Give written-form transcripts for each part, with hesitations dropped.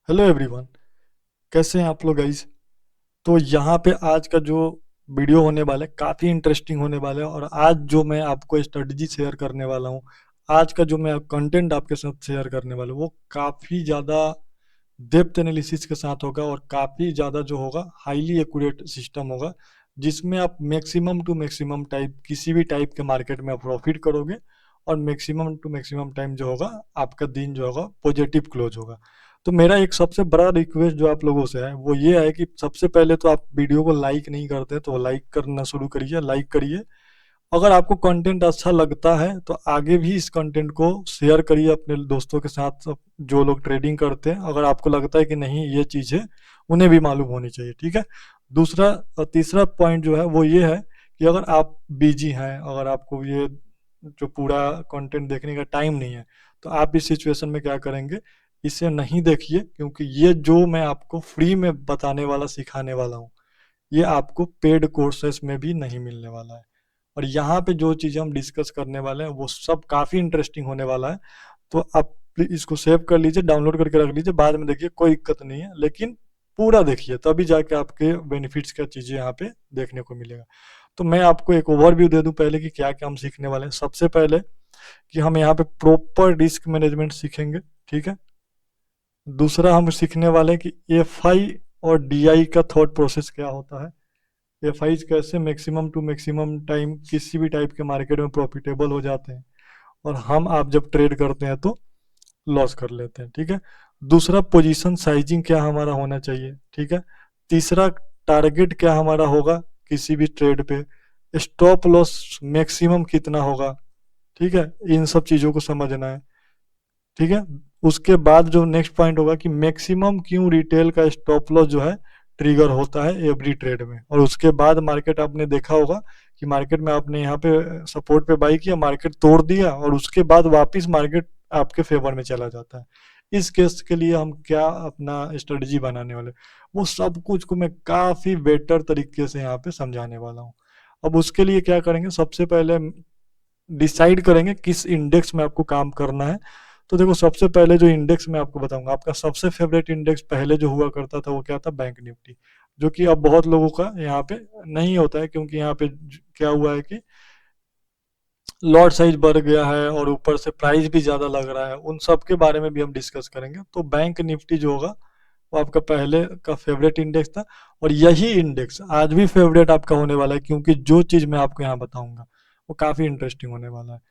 Hello everyone. कैसे हैं आप लोग गाइस। तो यहाँ पे आज का जो वीडियो होने वाला है काफ़ी इंटरेस्टिंग होने वाला है। और आज जो मैं आपको स्ट्रेटजी शेयर करने वाला हूँ, आज का जो मैं कंटेंट आपके साथ शेयर करने वाला हूँ वो काफ़ी ज़्यादा डेप्थ एनालिसिस के साथ होगा और काफ़ी ज़्यादा जो होगा हाईली एक्यूरेट सिस्टम होगा, जिसमें आप मैक्सिमम टू मैक्सिमम टाइप किसी भी टाइप के मार्केट में आप प्रॉफिट करोगे और मैक्सिमम टू मैक्सिमम टाइम जो होगा आपका दिन जो होगा पॉजिटिव क्लोज होगा। तो मेरा एक सबसे बड़ा रिक्वेस्ट जो आप लोगों से है वो ये है कि सबसे पहले तो आप वीडियो को लाइक नहीं करते तो लाइक करना शुरू करिए, लाइक करिए। अगर आपको कंटेंट अच्छा लगता है तो आगे भी इस कंटेंट को शेयर करिए अपने दोस्तों के साथ, जो लोग ट्रेडिंग करते हैं। अगर आपको लगता है कि नहीं ये चीज़ है, उन्हें भी मालूम होनी चाहिए, ठीक है। दूसरा तीसरा पॉइंट जो है वो ये है कि अगर आप बिजी हैं, अगर आपको ये जो पूरा कंटेंट देखने का टाइम नहीं है, तो आप इस सिचुएशन में क्या करेंगे, इसे नहीं देखिए, क्योंकि ये जो मैं आपको फ्री में बताने वाला सिखाने वाला हूँ ये आपको पेड कोर्सेस में भी नहीं मिलने वाला है। और यहाँ पे जो चीज़ें हम डिस्कस करने वाले हैं वो सब काफ़ी इंटरेस्टिंग होने वाला है। तो आप इसको सेव कर लीजिए, डाउनलोड करके रख लीजिए, बाद में देखिए, कोई दिक्कत नहीं है, लेकिन पूरा देखिए तभी जाके आपके बेनिफिट्स का चीज़ें यहाँ पे देखने को मिलेगा। तो मैं आपको एक ओवरव्यू दे दूं पहले कि क्या क्या हम सीखने वाले हैं। सबसे पहले कि हम यहाँ पे प्रॉपर रिस्क मैनेजमेंट सीखेंगे, ठीक है। दूसरा हम सीखने वाले हैं कि एफआई और डीआई का थॉट प्रोसेस क्या होता है, एफआईज कैसे मैक्सिमम टू मैक्सिमम टाइम किसी भी टाइप के मार्केट में प्रॉफिटेबल हो जाते हैं और हम आप जब ट्रेड करते हैं तो लॉस कर लेते हैं, ठीक है। दूसरा पोजीशन साइजिंग क्या हमारा होना चाहिए, ठीक है। तीसरा टारगेट क्या हमारा होगा किसी भी ट्रेड पे, स्टॉप लॉस मैक्सिमम कितना होगा, ठीक है। इन सब चीज़ों को समझना है, ठीक है। उसके बाद जो नेक्स्ट पॉइंट होगा कि मैक्सिमम क्यों रिटेल का स्टॉप लॉस जो है ट्रिगर होता है एवरी ट्रेड में। और उसके बाद मार्केट आपने देखा होगा कि मार्केट में आपने यहाँ पे सपोर्ट पे बाई किया, मार्केट तोड़ दिया और उसके बाद वापस मार्केट आपके फेवर में चला जाता है। इस केस के लिए हम क्या अपना स्ट्रेटजी बनाने वाले, वो सब कुछ को मैं काफ़ी बेटर तरीके से यहाँ पे समझाने वाला हूँ। अब उसके लिए क्या करेंगे, सबसे पहले डिसाइड करेंगे किस इंडेक्स में आपको काम करना है। तो देखो, सबसे पहले जो इंडेक्स मैं आपको बताऊंगा, आपका सबसे फेवरेट इंडेक्स पहले जो हुआ करता था वो क्या था, बैंक निफ्टी। जो कि अब बहुत लोगों का यहाँ पे नहीं होता है, क्योंकि यहाँ पे क्या हुआ है कि लॉट साइज बढ़ गया है और ऊपर से प्राइस भी ज़्यादा लग रहा है। उन सब के बारे में भी हम डिस्कस करेंगे। तो बैंक निफ्टी जो होगा वो आपका पहले का फेवरेट इंडेक्स था और यही इंडेक्स आज भी फेवरेट आपका होने वाला है, क्योंकि जो चीज़ मैं आपको यहाँ बताऊंगा वो काफ़ी इंटरेस्टिंग होने वाला है।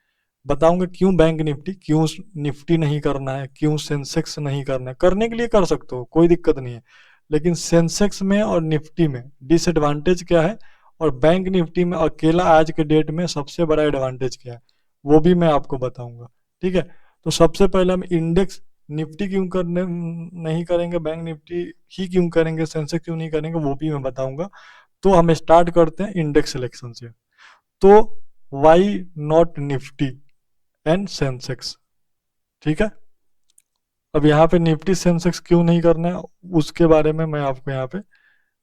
बताऊंगा क्यों बैंक निफ्टी, क्यों निफ्टी नहीं करना है, क्यों सेंसेक्स नहीं करना है। करने के लिए कर सकते हो, कोई दिक्कत नहीं है, लेकिन सेंसेक्स में और निफ्टी में डिसएडवांटेज क्या है और बैंक निफ्टी में अकेला आज के डेट में सबसे बड़ा एडवांटेज क्या है वो भी मैं आपको बताऊंगा, ठीक है। तो सबसे पहले हम इंडेक्स निफ्टी क्यों करने नहीं करेंगे, बैंक निफ्टी ही क्यों करेंगे, सेंसेक्स क्यों नहीं करेंगे, वो भी मैं बताऊंगा। तो हम स्टार्ट करते हैं इंडेक्स सिलेक्शन से। तो why not Nifty and Sensex, ठीक है। अब यहाँ पे निफ्टी सेंसेक्स क्यों नहीं करना है उसके बारे में मैं आपको यहाँ पे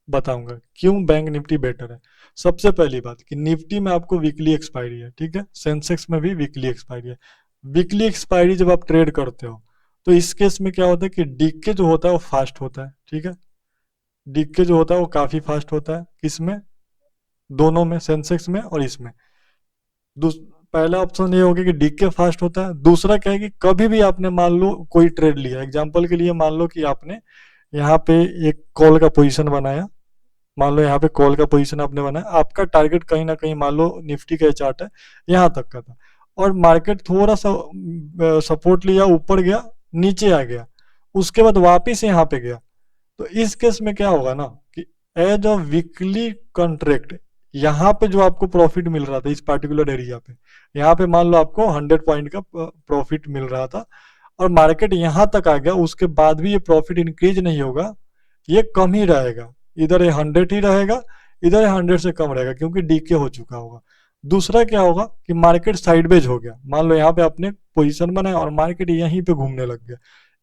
बताऊंगा, क्यों बैंक निफ्टी बेटर है। सबसे पहली बात कि निफ्टी में आपको वीकली एक्सपायरी है, ठीक है, सेंसेक्स में भी वीकली एक्सपायरी है। वीकली एक्सपायरी जब आप ट्रेड करते हो तो इस केस में क्या होता है कि डीके जो होता है वो फास्ट होता है, ठीक है। डीके जो होता है वो काफी फास्ट होता है, किसमें, दोनों में, सेंसेक्स में और इसमें। पहला ऑप्शन ये हो गया कि डीके फास्ट होता है। दूसरा क्या है कि कभी भी आपने मान लो कोई ट्रेड लिया, एग्जांपल के लिए मान लो कि आपने यहाँ पे एक कॉल का पोजीशन बनाया, मान लो यहाँ पे कॉल का पोजीशन आपने बनाया, आपका टारगेट कहीं ना कहीं मान लो निफ्टी का चार्ट है यहाँ तक का था, और मार्केट थोड़ा सा सपोर्ट लिया, ऊपर गया, नीचे आ गया, उसके बाद वापिस यहाँ पे गया। तो इस केस में क्या होगा ना कि एज अ वीकली कॉन्ट्रैक्ट यहाँ पे जो आपको प्रॉफिट मिल रहा था इस पर्टिकुलर एरिया पे, यहाँ पे मान लो आपको 100 पॉइंट का प्रॉफिट मिल रहा था और मार्केट यहाँ तक आ गया, उसके बाद भी ये प्रॉफिट इंक्रीज नहीं होगा, ये कम ही रहेगा। इधर ये 100 ही रहेगा, इधर ये 100 से कम रहेगा, क्योंकि डीके हो चुका होगा। दूसरा क्या होगा कि मार्केट साइडवेज हो गया, मान लो यहाँ पे आपने पोजीशन बनाया और मार्केट यहीं पे घूमने लग गया।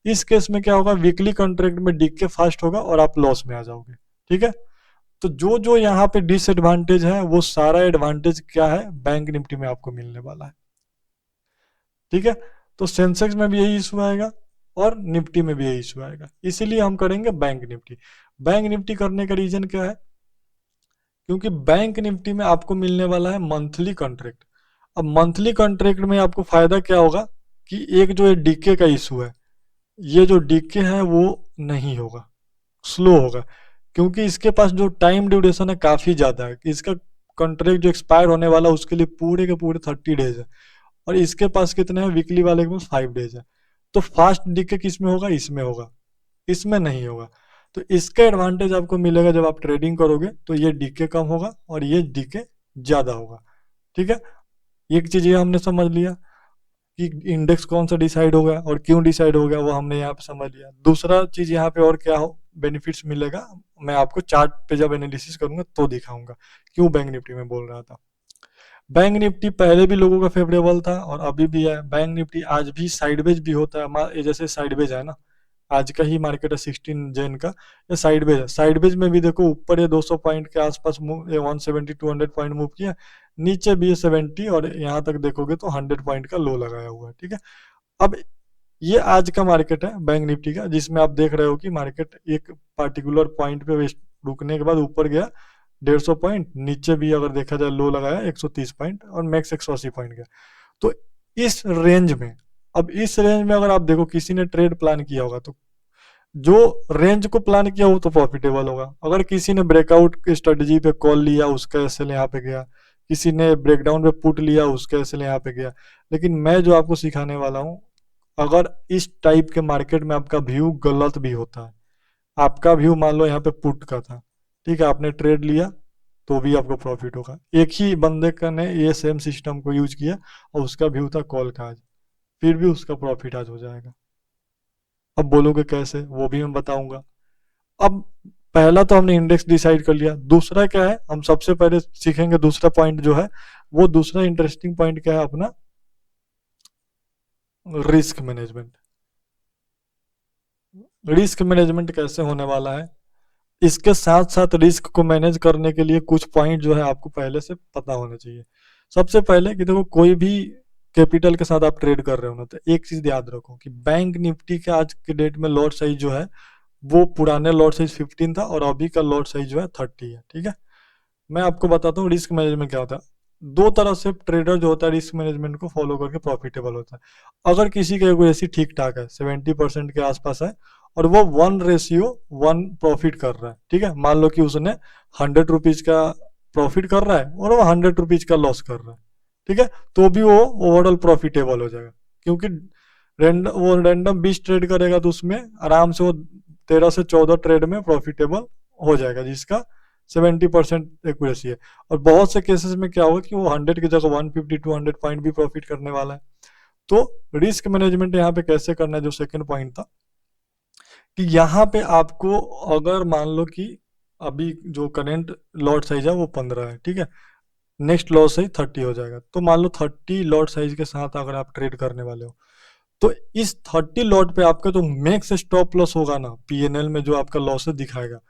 इस केस में क्या होगा, वीकली कॉन्ट्रैक्ट में डीके फास्ट होगा और आप लॉस में आ जाओगे, ठीक है। तो जो जो यहाँ पे डिसएडवांटेज है वो सारा एडवांटेज क्या है, बैंक निफ्टी में आपको मिलने वाला है, ठीक है। तो सेंसेक्स में भी यही इशू आएगा, और निफ्टी में भी यही इशू आएगा, इसीलिए हम करेंगे बैंक निफ्टी। बैंक निफ्टी करने का रीजन क्या है, क्योंकि बैंक निफ्टी में आपको मिलने वाला है मंथली कॉन्ट्रैक्ट। अब मंथली कॉन्ट्रैक्ट में आपको फायदा क्या होगा कि एक जो डीके का इशू है, ये जो डीके है वो नहीं होगा, स्लो होगा, क्योंकि इसके पास जो टाइम ड्यूरेशन है काफी ज्यादा है। इसका कॉन्ट्रैक्ट जो एक्सपायर होने वाला है उसके लिए पूरे के पूरे 30 डेज है, और इसके पास कितने हैं, वीकली वाले के पास 5 डेज है। तो फास्ट डीके किस में होगा, इसमें होगा, इसमें नहीं होगा। तो इसका एडवांटेज आपको मिलेगा जब आप ट्रेडिंग करोगे, तो ये डीके कम होगा और ये डीके ज्यादा होगा। ठीक है, एक चीज ये हमने समझ लिया कि इंडेक्स कौन सा डिसाइड होगा और क्यों डिसाइड हो गया, वो हमने यहाँ पे समझ लिया। दूसरा चीज यहाँ पे और क्या हो बेनिफिट्स मिलेगा, मैं आपको चार्ट पे जब एनालिसिस करूंगा तो दिखाऊंगा क्यों बैंक निफ्टी में बोल रहा था। बैंक निफ्टी पहले भी लोगों का फेवरेबल था और अभी भी है। बैंक निफ्टी आज भी साइडवेज भी होता है, ये जैसे साइडवेज है ना, आज का ही मार्केट है 16 जैन का, ये साइडवेज है। साइडवेज में भी देखो ऊपर ये 200 पॉइंट के आसपास मूव, ये 170 200 पॉइंट मूव किया, नीचे भी ये 70, और यहाँ तक देखोगे तो 100 पॉइंट का लो लगाया हुआ है। ठीक है, अब ये आज का मार्केट है बैंक निफ्टी का, जिसमें आप देख रहे हो कि मार्केट एक पार्टिकुलर पॉइंट पे रुकने के बाद ऊपर गया 150 पॉइंट, नीचे भी अगर देखा जाए लो लगाया 130 पॉइंट और मैक्स 180 पॉइंट गया। तो इस रेंज में, अब इस रेंज में अगर आप देखो किसी ने ट्रेड प्लान किया होगा, तो जो रेंज को प्लान किया हो तो प्रॉफिटेबल होगा। अगर किसी ने ब्रेकआउट की स्ट्रेटजी पे कॉल लिया, उसका एसएल यहाँ पे गया, किसी ने ब्रेकडाउन पे पुट लिया, उसका एसएल यहाँ पे गया। लेकिन मैं जो आपको सिखाने वाला हूँ, अगर इस टाइप के मार्केट में आपका व्यू गलत भी होता है, आपका व्यू मान लो यहाँ पे पुट का था, ठीक है, आपने ट्रेड लिया तो भी आपको प्रॉफिट होगा। एक ही बंदे का ने ये सेम सिस्टम को यूज किया और उसका व्यू था कॉल का आज, फिर भी उसका प्रॉफिट आज हो जाएगा। अब बोलोगे कैसे, वो भी मैं बताऊंगा। अब पहला तो हमने इंडेक्स डिसाइड कर लिया, दूसरा क्या है, हम सबसे पहले सीखेंगे दूसरा पॉइंट जो है, वो दूसरा इंटरेस्टिंग पॉइंट क्या है अपना, रिस्क मैनेजमेंट। रिस्क मैनेजमेंट कैसे होने वाला है, इसके साथ साथ रिस्क को मैनेज करने के लिए कुछ पॉइंट जो है आपको पहले से पता होना चाहिए। सबसे पहले कि देखो कोई भी कैपिटल के साथ आप ट्रेड कर रहे हो ना, तो एक चीज याद रखो कि बैंक निफ्टी के आज के डेट में लॉट साइज जो है वो पुराने लॉट साइज 15 था और अभी का लॉट साइज जो है 30 है। ठीक है, मैं आपको बताता हूँ रिस्क मैनेजमेंट क्या होता है। दो तरह से ट्रेडर जो होता है रिस्क मैनेजमेंट को फॉलो करके प्रॉफिटेबल होता है। अगर किसी का कोई ऐसी ठीक ठाक है 70% के आसपास है और वो 1:1 प्रॉफिट कर रहा है, ठीक है, मान लो कि उसने 100 रुपीज का प्रॉफिट कर रहा है और वो 100 रुपीज का लॉस कर रहा है, ठीक है, तो भी वो ओवरऑल प्रॉफिटेबल हो जाएगा, क्योंकि वो रैंडम 20 ट्रेड करेगा तो उसमें आराम से वो 13 से 14 ट्रेड में प्रॉफिटेबल हो जाएगा, जिसका 70% एक्यूरेसी है। और बहुत से केसेस में क्या होगा कि वो 100 की जगह 150 200 पॉइंट भी प्रॉफिट करने वाला है। तो रिस्क मैनेजमेंट यहाँ पे कैसे करना है, जो सेकंड पॉइंट था कि यहाँ पे आपको, अगर मान लो कि अभी जो करेंट लॉट साइज है वो 15 है, ठीक है, नेक्स्ट लॉट साइज 30 हो जाएगा, तो मान लो 30 लॉट साइज के साथ अगर आप ट्रेड करने वाले हो, तो इस 30 लॉट पे आपका जो मैक्स स्टॉप लॉस होगा ना, पीएनएल में जो आपका लॉसेस दिखाएगा,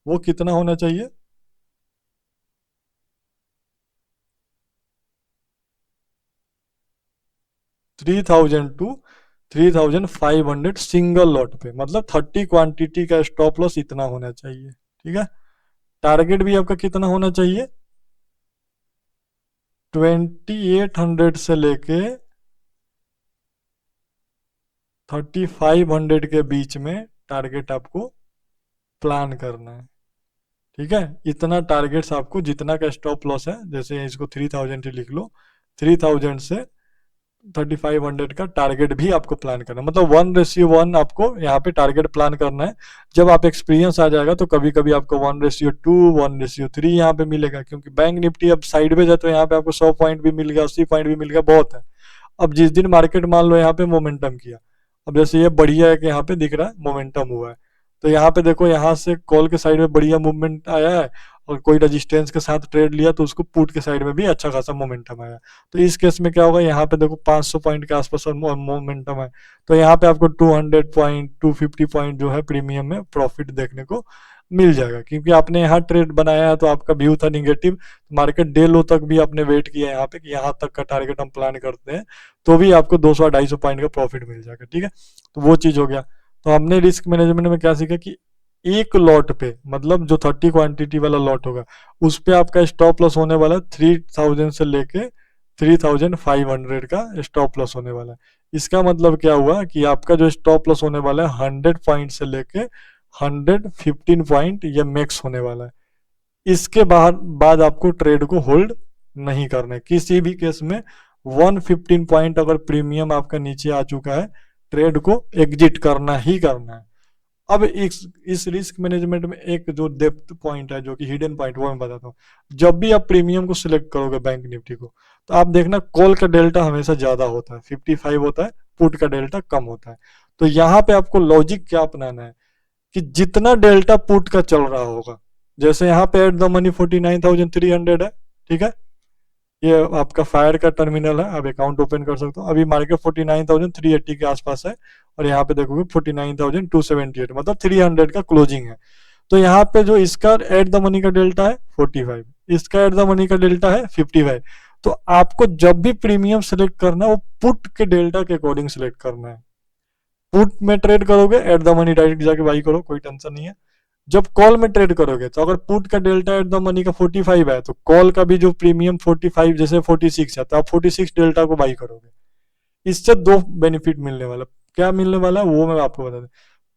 वो कितना होना चाहिए, 3000 टू 3500 सिंगल लॉट पे, मतलब 30 क्वांटिटी का स्टॉप लॉस इतना होना चाहिए। ठीक है, टारगेट भी आपका कितना होना चाहिए, 2800 से लेके 3500 के बीच में टारगेट आपको प्लान करना है। ठीक है, इतना टारगेट्स आपको, जितना का स्टॉप लॉस है, जैसे इसको 3000 से लिख लो, 3000 से 3500 का टारगेट भी आपको प्लान करना है, मतलब 1:1 आपको यहाँ पे टारगेट प्लान करना है। जब आप एक्सपीरियंस आ जाएगा तो कभी कभी आपको 1:2 1:3 यहाँ पे मिलेगा, क्योंकि बैंक निफ्टी अब साइडवेज है, तो यहाँ पे आपको 100 पॉइंट भी मिल गया, 80 पॉइंट भी मिल गया, बहुत है। अब जिस दिन मार्केट मान लो यहाँ पे मोमेंटम किया, अब जैसे ये बढ़िया है कि यहाँ पे दिख रहा है मोमेंटम हुआ है, तो यहाँ पे देखो यहाँ से कॉल के साइड में बढ़िया मूवमेंट आया है, और कोई रेजिस्टेंस के साथ ट्रेड लिया तो उसको पुट के साइड में भी अच्छा खासा मोमेंटम आया। तो इस केस में क्या होगा, यहाँ पे देखो 500 पॉइंट के आसपास मोमेंटम है, तो यहाँ पे आपको 200 पॉइंट 250 पॉइंट जो है प्रीमियम में प्रॉफिट देखने को मिल जाएगा, क्योंकि आपने यहाँ ट्रेड बनाया है तो आपका व्यू था निगेटिव, मार्केट डे लो तक भी आपने वेट किया यहाँ पे कि यहाँ तक का टारगेट हम प्लान करते हैं, तो भी आपको 200-250 पॉइंट का प्रॉफिट मिल जाएगा। ठीक है, तो वो चीज हो गया। तो हमने रिस्क मैनेजमेंट में क्या सीखा कि एक लॉट पे, मतलब जो 30 क्वांटिटी वाला लॉट होगा, उस पे आपका स्टॉप लॉस होने वाला है 3000 से लेके 3500 का स्टॉप लॉस होने वाला है। इसका मतलब क्या हुआ कि आपका जो स्टॉप लॉस होने वाला है 100 पॉइंट से लेके 115 पॉइंट ये मैक्स होने वाला है। इसके बाद आपको ट्रेड को होल्ड नहीं करना है किसी भी केस में। 115 पॉइंट अगर प्रीमियम आपका नीचे आ चुका है, ट्रेड को एग्जिट करना ही करना है। अब इस रिस्क मैनेजमेंट में एक जो डेप्थ पॉइंट है, जो कि हिडन पॉइंट, वो मैं बताता हूँ। जब भी आप प्रीमियम को सिलेक्ट करोगे बैंक निफ्टी को, तो आप देखना कॉल का डेल्टा हमेशा ज्यादा होता है, 55 होता है, पुट का डेल्टा कम होता है। तो यहाँ पे आपको लॉजिक क्या अपनाना है कि जितना डेल्टा पुट का चल रहा होगा, जैसे यहाँ पे एट द मनी 49,300 है, ठीक है, ये आपका फायर का टर्मिनल है, आप अकाउंट ओपन कर सकते हो। अभी मार्केट 49,380 के आसपास है, और यहाँ पे देखोगे 49,278, मतलब 300 का क्लोजिंग है। तो यहाँ पे जो इसका एट द मनी का डेल्टा है 45, इसका एट द मनी का डेल्टा है 55। तो आपको जब भी प्रीमियम सेलेक्ट करना है, वो पुट के डेल्टा के अकॉर्डिंग सेलेक्ट करना है। पुट में ट्रेड करोगे एट द मनी डायरेक्ट जाके बाई करो, कोई टेंशन नहीं है। जब कॉल में ट्रेड करोगे, तो अगर पुट का डेल्टा एट द मनी का 45 है, तो कॉल का भी जो प्रीमियम 45 जैसे 46 है, तो आप 46 डेल्टा को बाई करोगे। इससे दो बेनिफिट मिलने वाला, क्या मिलने वाला है वो मैं आपको बता दूं।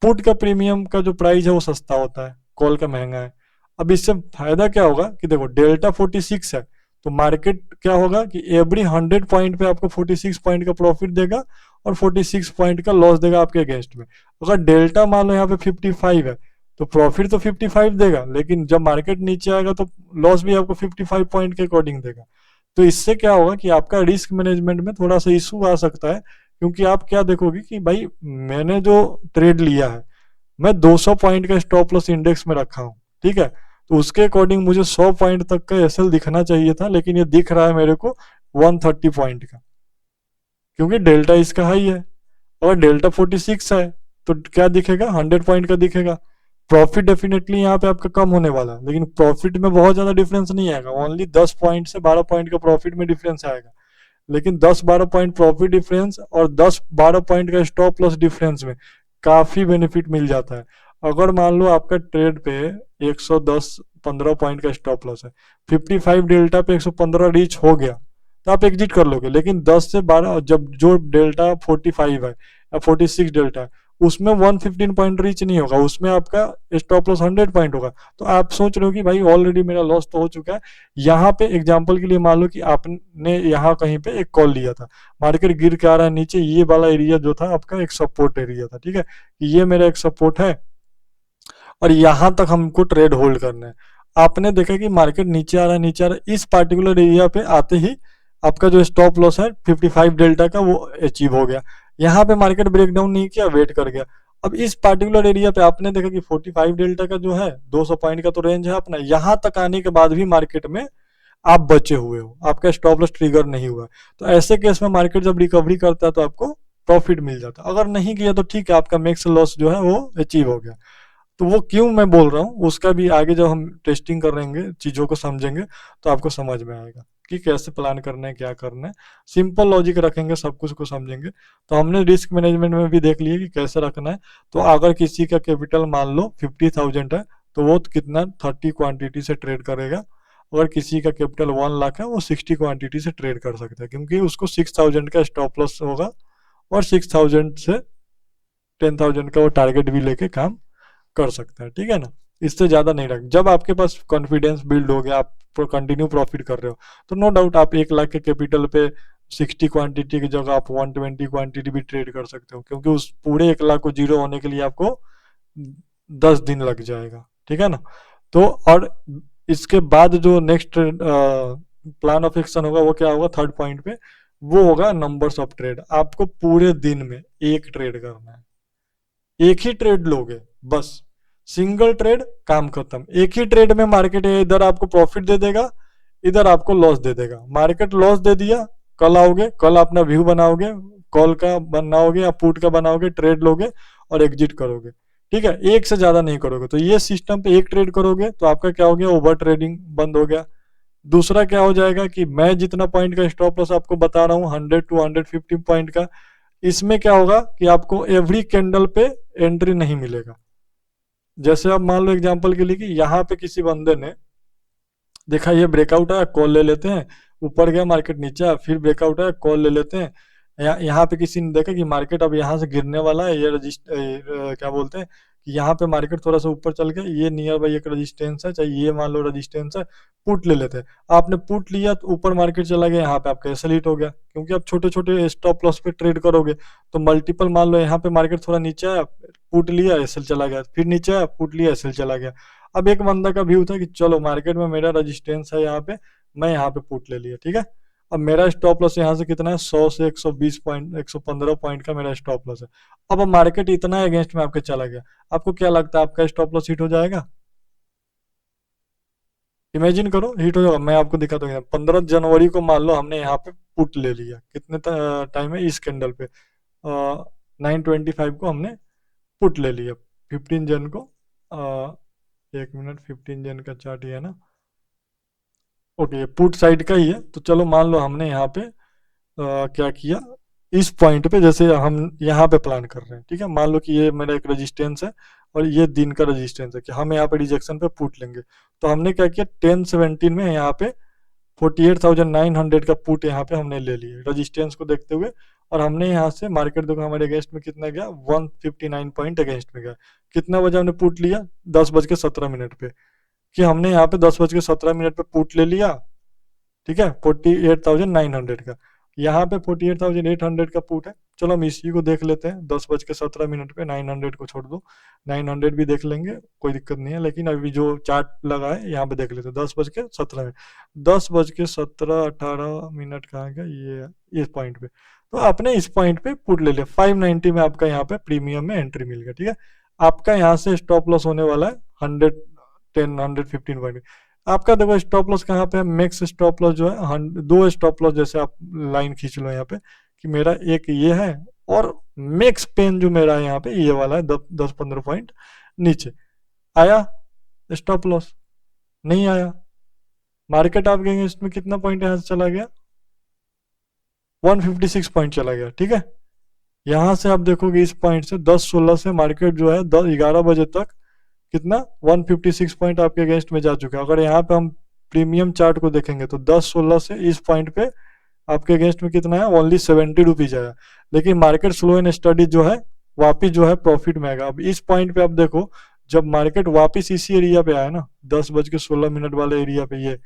पुट का प्रीमियम का जो प्राइस है वो सस्ता होता है, कॉल का महंगा है। अब इससे फायदा क्या होगा कि देखो डेल्टा 46 है, तो मार्केट क्या होगा कि एवरी 100 पॉइंट पे आपको 46 पॉइंट का प्रॉफिट देगा और 46 पॉइंट का लॉस देगा आपके अगेंस्ट में। अगर डेल्टा मान लो यहाँ पे 55 है, तो प्रॉफिट तो 55 देगा, लेकिन जब मार्केट नीचे आएगा तो लॉस भी आपको 55 पॉइंट के अकॉर्डिंग देगा। तो इससे क्या होगा कि आपका रिस्क मैनेजमेंट में थोड़ा सा इशू आ सकता है, क्योंकि आप क्या देखोगे कि भाई मैंने जो ट्रेड लिया है, मैं 200 पॉइंट का स्टॉप लॉस इंडेक्स में रखा हूँ, ठीक है, तो उसके अकॉर्डिंग मुझे 100 पॉइंट तक का एसएल दिखना चाहिए था, लेकिन ये दिख रहा है मेरे को 130 पॉइंट का, क्योंकि डेल्टा इसका हाई है। और डेल्टा 46 है, तो क्या दिखेगा, 100 पॉइंट का दिखेगा। प्रॉफिट डेफिनेटली यहाँ पे आपका कम होने वाला है, लेकिन प्रॉफिट में बहुत ज्यादा डिफरेंस नहीं आएगा, ओनली 10 पॉइंट से 12 पॉइंट का प्रॉफिट में डिफरेंस आएगा। लेकिन 10-12 पॉइंट प्रॉफिट डिफरेंस और 10-12 पॉइंट का स्टॉप लॉस डिफरेंस में काफी बेनिफिट मिल जाता है। अगर मान लो आपका ट्रेड पे 110-15 पॉइंट का स्टॉप लॉस है, 55 डेल्टा पे 115 रीच हो गया, तो आप एग्जिट कर लोगे। लेकिन 10 से 12 जब जो डेल्टा 45 है या 46 डेल्टा है, उसमें 115 पॉइंट रीच नहीं होगा, उसमें आपका स्टॉप लॉस 100 पॉइंट होगा। तो आप सोच रहे हो कि भाई ऑलरेडी मेरा लॉस तो हो चुका है। यहाँ पे एग्जांपल के लिए मान लो कि आपने यहाँ कहीं पे एक कॉल लिया था, मार्केट गिर के आ रहा है नीचे, ये वाला एरिया जो था आपका एक सपोर्ट एरिया था, ठीक है, ये मेरा एक सपोर्ट है और यहाँ तक हमको ट्रेड होल्ड करना है। आपने देखा कि मार्केट नीचे आ रहा है, नीचे आ रहा है, इस पार्टिकुलर एरिया पे आते ही आपका जो स्टॉप लॉस है 55 डेल्टा का वो अचीव हो गया। यहाँ पे मार्केट ब्रेकडाउन नहीं किया, वेट कर गया। अब इस पार्टिकुलर एरिया पे आपने देखा कि 45 डेल्टा का जो है 200 पॉइंट का तो रेंज है अपना, यहाँ तक आने के बाद भी मार्केट में आप बचे हुए हो, आपका स्टॉप लॉस ट्रिगर नहीं हुआ। तो ऐसे केस में मार्केट जब रिकवरी करता है तो आपको प्रॉफिट मिल जाता है। अगर नहीं किया तो ठीक है, आपका मैक्स लॉस जो है वो अचीव हो गया। तो वो क्यों मैं बोल रहा हूँ उसका भी आगे जब हम टेस्टिंग करेंगे, चीजों को समझेंगे, तो आपको समझ में आएगा कि कैसे प्लान करना है, क्या करना है। सिंपल लॉजिक रखेंगे, सब कुछ को समझेंगे। तो हमने रिस्क मैनेजमेंट में भी देख लिया कि कैसे रखना है। तो अगर किसी का कैपिटल मान लो 50,000 है, तो वो कितना 30 क्वांटिटी से ट्रेड करेगा। अगर किसी का कैपिटल 1 लाख है, वो 60 क्वांटिटी से ट्रेड कर सकता है, क्योंकि उसको 6,000 का स्टॉप लॉस होगा और 6,000 से 10,000 का वो टारगेट भी लेके काम कर सकता है, ठीक है ना। इससे ज्यादा नहीं रख, जब आपके पास कॉन्फिडेंस बिल्ड हो गया, आप कंटिन्यू प्रॉफिट कर रहे हो, तो नो डाउट आप 1 लाख के कैपिटल पे 60 क्वांटिटी की जगह आप 120 क्वांटिटी भी ट्रेड कर सकते हो, क्योंकि उस पूरे 1 लाख को जीरो होने के लिए आपको 10 दिन लग जाएगा, ठीक है ना। तो और इसके बाद जो नेक्स्ट प्लान ऑफ एक्शन होगा वो क्या होगा, थर्ड पॉइंट पे, वो होगा नंबर्स ऑफ ट्रेड। आपको पूरे दिन में एक ट्रेड करना है, एक ही ट्रेड लोगे बस, सिंगल ट्रेड, काम खत्म। एक ही ट्रेड में मार्केट इधर आपको प्रॉफिट दे देगा, इधर आपको लॉस दे देगा। मार्केट लॉस दे दिया, कल आओगे, कल अपना व्यू बनाओगे, कॉल का बनाओगे या पुट का बनाओगे, ट्रेड लोगे और एग्जिट करोगे। ठीक है, एक से ज्यादा नहीं करोगे। तो ये सिस्टम पे एक ट्रेड करोगे तो आपका क्या हो गया, ओवर ट्रेडिंग बंद हो गया। दूसरा क्या हो जाएगा कि मैं जितना पॉइंट का स्टॉप लॉस आपको बता रहा हूँ 100 to 150 पॉइंट का, इसमें क्या होगा कि आपको एवरी कैंडल पे एंट्री नहीं मिलेगा। जैसे आप मान लो एग्जांपल के लिए कि यहाँ पे किसी बंदे ने देखा ये ब्रेकआउट है, कॉल ले लेते हैं, ऊपर गया मार्केट नीचे आया, फिर ब्रेकआउट है, कॉल ले लेते हैं। यहाँ पे किसी ने देखा कि मार्केट अब यहाँ से गिरने वाला है, ये क्या बोलते हैं कि यहाँ पे मार्केट थोड़ा सा ऊपर चल गया, ये नियर बाई एक रजिस्टेंस है, चाहे ये मान लो रजिस्टेंस है, पुट ले लेते हैं। आपने पुट लिया तो ऊपर मार्केट चला गया, यहाँ पे आपका एसएल हिट हो गया, क्योंकि आप छोटे छोटे स्टॉप लॉस पे ट्रेड करोगे। तो मल्टीपल मान लो यहाँ पे मार्केट थोड़ा नीचे आया, पुट लिया एसएल चला गया, फिर नीचे आया, पुट लिया एसएल चला गया। अब एक बंदा का व्यू था कि चलो मार्केट में मेरा रेजिस्टेंस है यहाँ पे, मैं यहाँ पे पुट ले लिया, ठीक है। अब मेरा स्टॉप लॉस यहाँ से कितना है, 100 से 120 पॉइंट, 115 पॉइंट का मेरा स्टॉप लॉस है। अब मार्केट इतना अगेंस्ट में आपके चला गया, आपको क्या लगता है आपका स्टॉप लॉस हिट हो जाएगा? इमेजिन करो हिट हो जाएगा। मैं आपको दिखाता हूँ, 15 जनवरी को मान लो हमने यहाँ पे पुट ले लिया, कितने टाइम है इस कैंडल पे, 9:25 को हमने पुट ले लिया। 15 जन को, एक मिनट, 15 जन का चार्ट ही है ना, ओके, पुट साइड का ही है। तो चलो मान लो हमने यहाँ पे क्या किया, इस पॉइंट पे जैसे हम यहाँ पे प्लान कर रहे हैं, ठीक है, मान लो कि ये मेरा एक रेजिस्टेंस है और ये दिन का रेजिस्टेंस है कि हम यहाँ पे रिजेक्शन पे पुट लेंगे। तो हमने क्या किया, 10:17 में यहाँ पे 48,900 का पुट यहाँ पे हमने ले लिया रेजिस्टेंस को देखते हुए। और हमने यहाँ से मार्केट देखो हमारे अगेंस्ट में कितना गया, 159 पॉइंट अगेंस्ट में गया। कितना बजे हमने पुट लिया, 10:17 पे, कि हमने यहाँ पे 10:17 पे पुट ले लिया, ठीक है, 48,900 का। यहाँ पे 48,800 का पुट है। चलो हम इसी को देख लेते हैं, 10:17 पे 900 को छोड़ दो, 900 भी देख लेंगे, कोई दिक्कत नहीं है। लेकिन अभी जो चार्ट लगा है यहाँ पे देख लेते हैं, 10:17 में, 10:17 18 कहाँ गया, ये इस पॉइंट पे। तो आपने इस पॉइंट पे पुट ले लिया, 590 में आपका यहाँ पे प्रीमियम में एंट्री मिल गया, ठीक है। आपका यहाँ से स्टॉप लॉस होने वाला है 110 115 पॉइंट। आपका देखो स्टॉप लॉस कहाँ पे है, मैक्स स्टॉप लॉस जो है, दो स्टॉप लॉस जैसे आप लाइन खींच लो यहाँ पे, कि मेरा एक ये है और मैक्स पेन जो मेरा है यहाँ पे ये वाला है, 10-15 पॉइंट नीचे आया स्टॉप लॉस, नहीं आया। मार्केट आप कहेंगे इसमें कितना पॉइंट यहाँ से चला गया, 156 पॉइंट चला गया, ठीक है। यहाँ से आप देखोगे इस पॉइंट से 10-16 से मार्केट जो है 11 बजे तक कितना 156 पॉइंट आपके अगेंस्ट में जा चुका है। अगर यहाँ पे हम प्रीमियम चार्ट को देखेंगे तो 10-16 से इस पॉइंट पे आपके अगेंस्ट में कितना है, ओनली 70 रुपीज आया। लेकिन मार्केट स्लो एंड स्टडी जो है वापिस जो है प्रॉफिट में आएगा। अब इस पॉइंट पे आप देखो, जब मार्केट वापिस इसी एरिया पे आया ना, 10:16 वाले एरिया पे, ये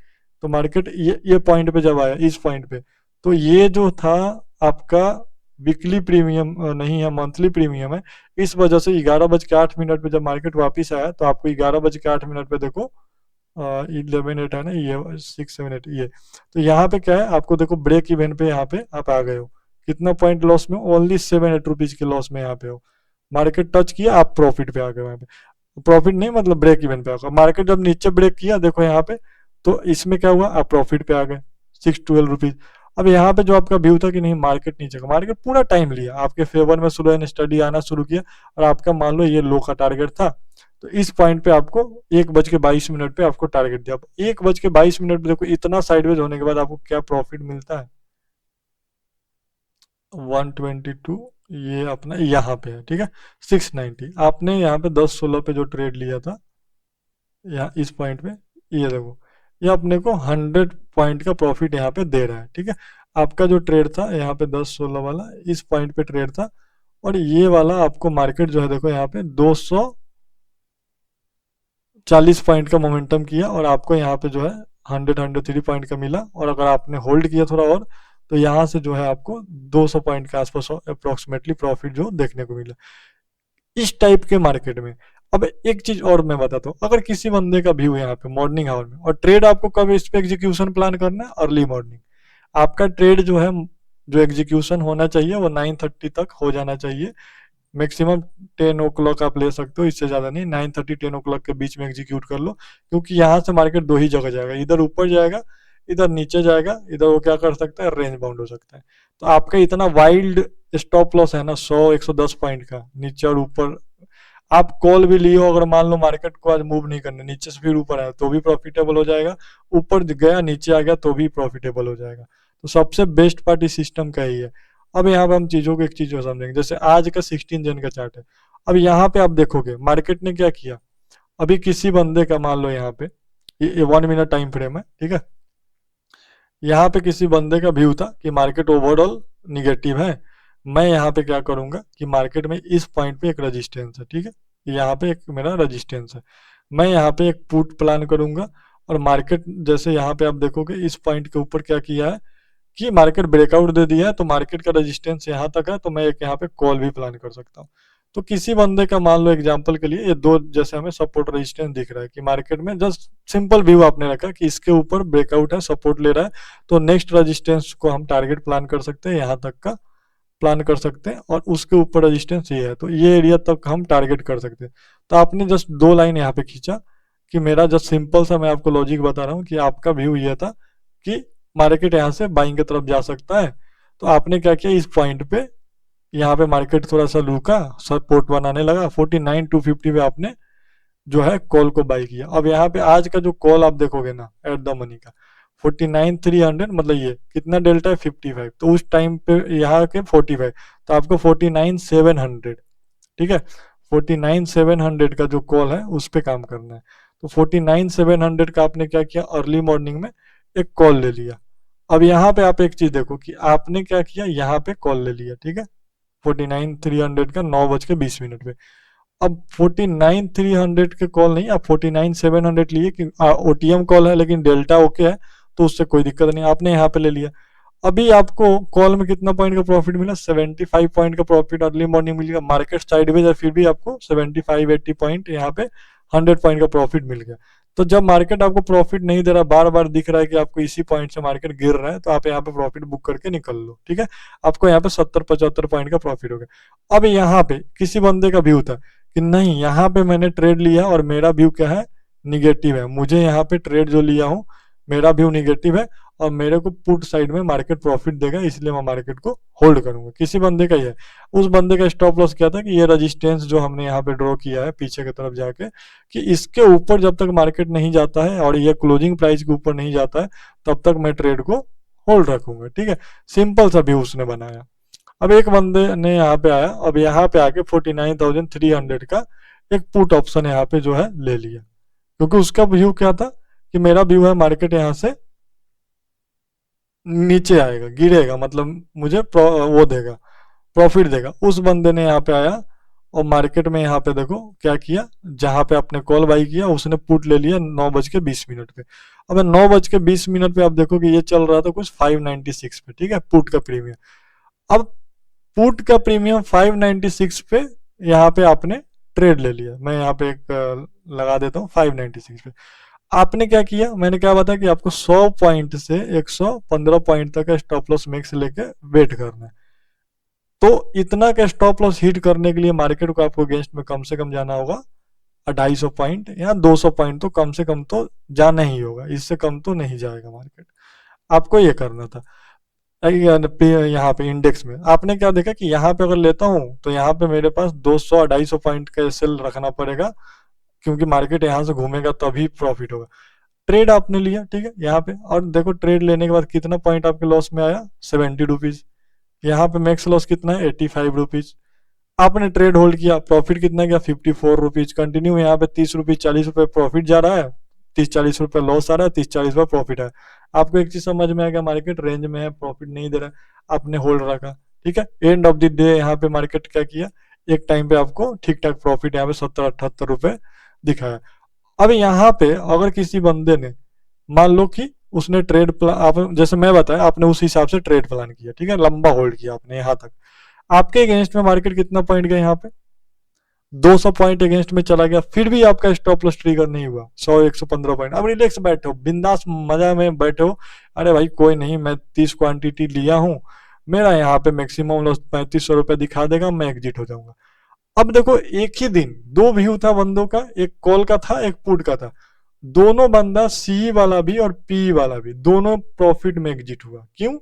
तो मार्केट ये पॉइंट पे जब आया इस पॉइंट पे, तो ये जो था आपका वीकली प्रीमियम नहीं है, मंथली प्रीमियम है। इस वजह से 11:08 पे जब मार्केट वापिस आया तो आपको 11:08 पे देखो 11:08 है ना, ये 678 ये। तो यहाँ पे क्या है, आपको देखो ब्रेक इवन पे यहाँ पे आप आ गए हो, कितना पॉइंट लॉस में, ओनली 7-8 रुपीज के लॉस में यहाँ पे हो। मार्केट टच किया, आप प्रॉफिट पे आ गए। यहाँ पे प्रॉफिट नहीं मतलब ब्रेक इवन पे आ गए। मार्केट जब नीचे ब्रेक किया देखो यहाँ पे, तो इसमें क्या हुआ, आप प्रॉफिट पे आ गए 612 रुपीज। अब यहाँ पे जो आपका व्यू था कि नहीं मार्केट नीचे का, मार्केट पूरा टाइम लिया आपके फेवर में, स्लो एंड स्टडी आना शुरू किया, और आपका मान लो ये लो का टारगेट था, तो इस पॉइंट पे आपको 1:22 पे आपको टारगेट दिया। 1:22 पे देखो इतना साइडवेज होने के बाद आपको क्या प्रॉफिट मिलता है, 122, ये अपना यहाँ पे है, ठीक है, 690। आपने यहाँ पे 10-16 पे जो ट्रेड लिया था, यहाँ इस पॉइंट पे, ये देखो ये अपने को 100 पॉइंट का प्रॉफिट यहाँ पे दे रहा है, ठीक है। आपका जो ट्रेड था यहाँ पे 10-16 वाला इस पॉइंट पे ट्रेड था, और ये वाला आपको मार्केट जो है देखो यहाँ पे 240 पॉइंट का मोमेंटम किया, और आपको यहाँ पे जो है 103 पॉइंट का मिला। और अगर आपने होल्ड किया थोड़ा और, तो यहाँ से जो है आपको 200 पॉइंट के आसपास अप्रोक्सीमेटली प्रॉफिट जो देखने को मिला इस टाइप के मार्केट में। अब एक चीज और मैं बताता हूँ, अगर किसी बंदे का व्यू है यहाँ पे मॉर्निंग आवर में, और ट्रेड आपको कब इस पे एग्जीक्यूशन प्लान करना है, अर्ली मॉर्निंग। आपका ट्रेड जो है, जो एग्जीक्यूशन होना चाहिए वो 9:30 तक हो जाना चाहिए। मैक्सिमम 10 o'clock आप ले सकते हो, इससे ज्यादा नहीं, 9:30 10 o'clock के बीच में एग्जीक्यूट कर लो। क्योंकि यहाँ से मार्केट दो ही जगह जाएगा, इधर ऊपर जाएगा, इधर नीचे जाएगा। इधर वो क्या कर सकता है, रेंज बाउंड हो सकता है। तो आपका इतना वाइल्ड स्टॉप लॉस है ना, 100-110 पॉइंट का नीचे और ऊपर। आप कॉल भी लिए हो, अगर मान लो मार्केट को आज मूव नहीं करना, नीचे से फिर ऊपर आया तो भी प्रॉफिटेबल हो जाएगा, ऊपर गया नीचे आ गया तो भी प्रॉफिटेबल हो जाएगा। तो सबसे बेस्ट पार्ट इस सिस्टम का ही है। अब यहाँ पे हम चीजों को एक चीज को समझेंगे, जैसे आज का 16 जन का चार्ट है। अब यहाँ पे आप देखोगे मार्केट ने क्या किया, अभी किसी बंदे का मान लो यहाँ पे ये 1 मिनट टाइम फ्रेम है, ठीक है, यहाँ पे किसी बंदे का व्यू था कि मार्केट ओवरऑल निगेटिव है। मैं यहाँ पे क्या करूंगा कि मार्केट में इस पॉइंट पे एक रेजिस्टेंस है, ठीक है, यहाँ पे एक मेरा रेजिस्टेंस है, मैं यहाँ पे एक पुट प्लान करूंगा। और मार्केट जैसे यहाँ पे आप देखोगे इस पॉइंट के ऊपर क्या किया है कि मार्केट ब्रेकआउट दे दिया है, तो मार्केट का रेजिस्टेंस यहाँ तक है, तो मैं एक यहाँ पे कॉल भी प्लान कर सकता हूँ। तो किसी बंदे का मान लो एग्जांपल के लिए ये दो जैसे हमें सपोर्ट रेजिस्टेंस दिख रहा है कि मार्केट में जस्ट सिंपल व्यू आपने रखा कि इसके ऊपर ब्रेकआउट है, सपोर्ट ले रहा है, तो नेक्स्ट रेजिस्टेंस को हम टारगेट प्लान कर सकते हैं, यहाँ तक का प्लान कर सकते हैं, और उसके ऊपर रेजिस्टेंस ये है तो ये एरिया तक हम टारगेट कर सकते हैं। तो आपने जस्ट दो लाइन यहाँ पे खींचा कि मेरा जस्ट सिंपल सा मैं आपको लॉजिक बता रहा हूँ कि आपका व्यू ये था कि मार्केट यहाँ से बाइंग की तरफ जा सकता है। तो आपने क्या किया, इस पॉइंट पे यहाँ पे मार्केट थोड़ा सा रुका, सपोर्ट बनाने लगा, 49,250 पे आपने जो है कॉल को बाई किया। अब यहाँ पे आज का जो कॉल आप देखोगे ना एट द मनी का 49,300, मतलब ये कितना डेल्टा है 55, तो उस टाइम पे यहाँ के 45, तो आपको 49,700, ठीक है, 49,700 का जो कॉल है उस पे काम करना है। तो 49,700 का आपने क्या किया, अर्ली मॉर्निंग में एक कॉल ले लिया। अब यहाँ पे आप एक चीज देखो कि आपने क्या किया, यहाँ पे कॉल ले लिया, ठीक है, 49,300 का 9:20 पे। अब 49,300 के कॉल नहीं, आप 49,700 लिए कि ओटीएम कॉल है लेकिन डेल्टा ओके है, तो उससे कोई दिक्कत नहीं, आपने यहाँ पे ले लिया। अभी आपको कॉल में कितना पॉइंट का प्रॉफिट मिला, 75 पॉइंट का प्रॉफिट अर्ली मॉर्निंग मिलेगा। मार्केट साइडवेज है फिर भी आपको 75-80 पॉइंट यहाँ पे 100 पॉइंट का प्रॉफिट मिल गया। तो जब मार्केट आपको प्रॉफिट नहीं दे रहा, बार बार दिख रहा है कि आपको इसी पॉइंट से मार्केट गिर रहा है, तो आप यहाँ पे प्रॉफिट बुक करके निकल लो, ठीक है, आपको यहाँ पे 70-75 पॉइंट का प्रॉफिट हो गया। अब यहाँ पे किसी बंदे का व्यू था कि नहीं, यहाँ पे मैंने ट्रेड लिया और मेरा व्यू क्या है, निगेटिव है, मुझे यहाँ पे ट्रेड जो लिया हूँ मेरा व्यू निगेटिव है और मेरे को पुट साइड में मार्केट प्रॉफिट देगा, इसलिए मैं मार्केट को होल्ड करूंगा। किसी बंदे का ही है, उस बंदे का स्टॉप लॉस क्या था कि ये रेजिस्टेंस जो हमने यहाँ पे ड्रॉ किया है पीछे की तरफ जाके, कि इसके ऊपर जब तक मार्केट नहीं जाता है और ये क्लोजिंग प्राइस के ऊपर नहीं जाता है तब तक मैं ट्रेड को होल्ड रखूंगा, ठीक है, सिंपल सा व्यू उसने बनाया। अब एक बंदे ने यहाँ पे आया, अब यहाँ पे आके 49,300 का एक पुट ऑप्शन यहाँ पे जो है ले लिया, क्योंकि उसका व्यू क्या था कि मेरा व्यू है मार्केट यहाँ से नीचे आएगा, गिरेगा, मतलब मुझे वो देगा, प्रॉफिट देगा। उस बंदे ने यहाँ पे आया और मार्केट में यहाँ पे देखो क्या किया, जहां पे आपने कॉल बाई किया उसने पुट ले लिया 9:20 पे। अब 9:20 पे आप देखो कि ये चल रहा था कुछ 596 पे, ठीक है, पुट का प्रीमियम। अब पुट का प्रीमियम 596 पे यहाँ पे आपने ट्रेड ले लिया, मैं यहाँ पे एक लगा देता हूँ 596 पे। आपने क्या किया, मैंने क्या बताया कि आपको 100 पॉइंट से 115 पॉइंट तक का स्टॉप लॉस मैक्स लेके वेट करना है। तो इतना का स्टॉप लॉस हिट करने के लिए मार्केट को आपको अगेंस्ट में कम से कम जाना होगा 250 पॉइंट या 200 पॉइंट, तो कम से कम तो जाना ही होगा, इससे कम तो नहीं जाएगा मार्केट। आपको ये करना था। यहाँ पे इंडेक्स में आपने क्या देखा कि यहाँ पे अगर लेता हूँ तो यहाँ पे मेरे पास 200-250 पॉइंट का एसएल रखना पड़ेगा, क्योंकि मार्केट यहाँ से घूमेगा तभी प्रॉफिट होगा। ट्रेड आपने लिया, ठीक है, यहाँ पे, और देखो ट्रेड लेने के बाद कितना पॉइंट आपके लॉस में आया, 70 रुपीज। यहाँ पे मैक्स लॉस कितना है, 85 रुपीज। आपने ट्रेड होल्ड किया, प्रॉफिट कितना गया, 54 रुपीज। कंटिन्यू यहाँ पे 30 रुपीज 40 रुपए प्रॉफिट जा रहा है, 30-40 रुपए लॉस आ रहा है, 30-40 रुपए प्रॉफिट है। आपको एक चीज समझ में आ गया, मार्केट रेंज में है, प्रॉफिट नहीं दे रहा है, आपने होल्ड रखा, ठीक है। एंड ऑफ द डे यहाँ पे मार्केट क्या किया, एक टाइम पे आपको ठीक ठाक प्रॉफिट यहाँ पे 70-78 रुपए दिखाया। अब यहाँ पे अगर किसी बंदे ने मान लो कि उसने ट्रेड प्लान, आप जैसे मैं बताया, आपने उस हिसाब से ट्रेड प्लान किया, ठीक है, लंबा होल्ड किया आपने यहाँ तक, आपके अगेंस्ट में मार्केट कितना पॉइंट गया, यहाँ पे 200 पॉइंट अगेंस्ट में चला गया, फिर भी आपका स्टॉप लॉस ट्रिगर नहीं हुआ, 100-115 पॉइंट। अब रिलैक्स बैठे हो, बिंदास मजा में बैठे हो, अरे भाई कोई नहीं, मैं 30 क्वांटिटी लिया हूँ, मेरा यहाँ पे मैक्सिमम लॉस 3500 रुपए दिखा देगा, मैं एग्जिट हो जाऊंगा। अब देखो एक ही दिन दो व्यू था बंदों का, एक कॉल का था एक पुट का था, दोनों बंदा सी वाला भी और पी वाला भी दोनों प्रॉफिट में एग्जिट हुआ। क्यों?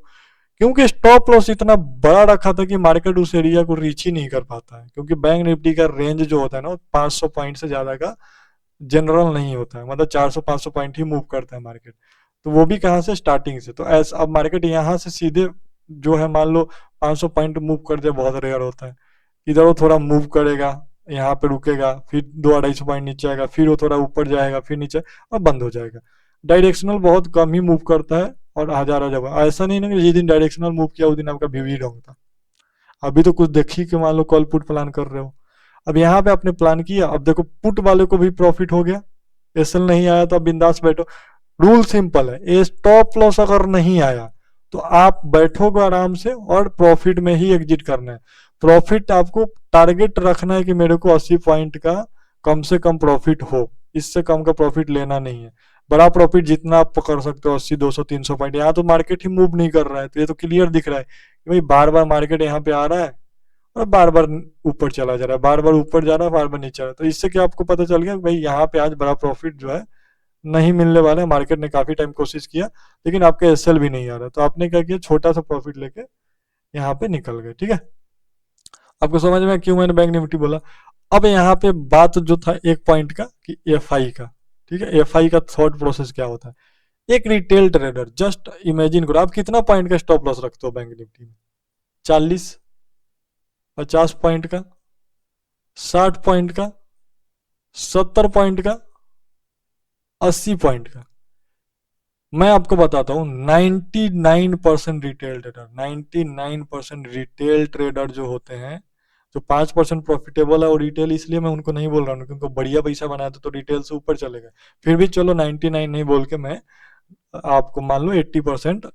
क्योंकि स्टॉप लॉस इतना बड़ा रखा था कि मार्केट उस एरिया को रीच ही नहीं कर पाता है, क्योंकि बैंक निफ्टी का रेंज जो होता है ना 500 पॉइंट से ज्यादा का जनरल नहीं होता है, मतलब 400-500 पॉइंट ही मूव करता है मार्केट। तो वो भी कहाँ से, स्टार्टिंग से। तो ऐसा अब मार्केट यहाँ से सीधे जो है मान लो 500 पॉइंट मूव कर दे, बहुत रेयर होता है। इधर वो थोड़ा मूव करेगा, यहाँ पे रुकेगा, फिर 200-250 पॉइंट नीचे आएगा, फिर वो थोड़ा ऊपर जाएगा, फिर नीचे और बंद हो जाएगा। डायरेक्शनल बहुत कम ही मूव करता है और हजार हजार ऐसा नहीं ना कि जिस दिन डायरेक्शनल मूव किया उस दिन आपका व्यू ही रॉन्ग था। अभी तो कुछ देखी कि मान लो कॉल पुट प्लान कर रहे हो, अब यहाँ पे आपने प्लान किया, अब देखो पुट वाले को भी प्रॉफिट हो गया, एसएल नहीं आया तो अब बिंदास बैठो। रूल सिंपल है, ये स्टॉप लॉस अगर नहीं आया तो आप बैठोगे आराम से और प्रॉफिट में ही एग्जिट करना है। प्रॉफिट आपको टारगेट रखना है कि मेरे को 80 पॉइंट का कम से कम प्रॉफिट हो, इससे कम का प्रॉफिट लेना नहीं है। बड़ा प्रॉफिट जितना आप कर सकते हो 80, 200, 300 पॉइंट, यहाँ तो मार्केट ही मूव नहीं कर रहा है, तो ये तो क्लियर दिख रहा है कि भाई बार बार मार्केट यहाँ पे आ रहा है और बार बार ऊपर चला जा रहा है, बार बार ऊपर जा रहा है, बार बार नीचे आ रहा है। तो इससे क्या आपको पता चल गया भाई यहाँ पे आज बड़ा प्रॉफिट जो है नहीं मिलने वाला है। मार्केट ने काफी टाइम कोशिश किया लेकिन आपके एसएल भी नहीं आ रहा, तो आपने क्या किया, छोटा सा प्रॉफिट लेके यहाँ पे निकल गए। ठीक है, आपको समझ में क्यों मैंने बैंक निफ्टी बोला। अब यहाँ पे बात जो था एक पॉइंट का कि एफआई का, ठीक है, एफआई का थॉट प्रोसेस क्या होता है। एक रिटेल ट्रेडर, जस्ट इमेजिन करो आप कितना पॉइंट का स्टॉप लॉस रखते हो बैंक निफ्टी में, 40, 50 पॉइंट का, 60 पॉइंट का, 70 पॉइंट का, 80 पॉइंट का। मैं आपको बताता हूँ 99% रिटेल ट्रेडर, 99% रिटेल ट्रेडर जो होते हैं, जो 5% प्रॉफिटेबल है, और रिटेल इसलिए मैं उनको नहीं बोल रहा हूँ क्योंकि बढ़िया पैसा बनाया तो रिटेल से ऊपर चले गए। फिर भी चलो 99 नहीं बोल के मैं आपको मान लो 80%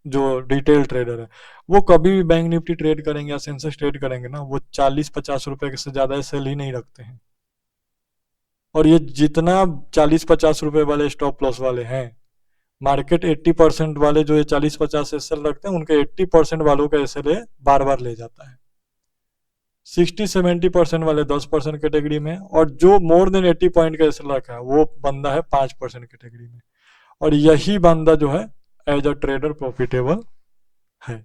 जो रिटेल ट्रेडर है वो कभी भी बैंक निफ्टी ट्रेड करेंगे या सेंसेक्स ट्रेड करेंगे ना, वो 40-50 रुपए से ज्यादा सेल ही नहीं रखते हैं। और ये जितना 40-50 रुपए वाले स्टॉप लॉस वाले हैं, मार्केट 80% वाले जो ये 40-50 एसएल रखते हैं उनके 80% वालों का एसएल बार बार ले जाता है। 60-70% वाले 10% कैटेगरी में, और जो मोर देन 80 पॉइंट का एसएल रखा है वो बंदा है 5% कैटेगरी में। और यही बंदा जो है एज अ ट्रेडर प्रॉफिटेबल है।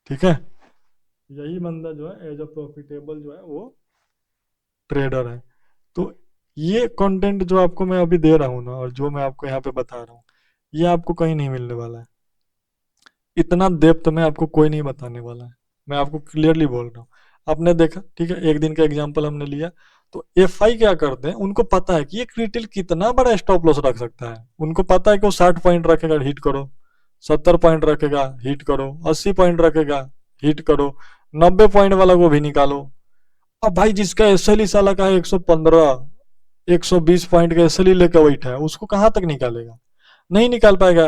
ठीक है, यही बंदा जो है एज अ प्रॉफिटेबल जो है वो ट्रेडर है। तो ये कंटेंट जो आपको मैं अभी दे रहा हूँ ना, और जो मैं आपको यहाँ पे बता रहा हूँ, ये आपको कहीं नहीं मिलने वाला है। इतना डेप्थ में आपको कोई नहीं बताने वाला है, मैं आपको क्लियरली बोल रहा हूँ। आपने देखा, ठीक है, एक दिन का एग्जांपल हमने लिया, तो एफआई क्या करते हैं, उनको पता है कि एक रिटेल कितना बड़ा स्टॉप लॉस रख सकता है। उनको पता है कि वो 60 पॉइंट रखेगा, हिट करो, 70 पॉइंट रखेगा, हिट करो, 80 पॉइंट रखेगा, हिट करो, 90 पॉइंट वाला को भी निकालो। अब भाई जिसका एसएल ही साला का है 115, 120 पॉइंट का एसएल ही लेकर बैठा है, उसको कहां तक निकालेगा, नहीं निकाल पाएगा।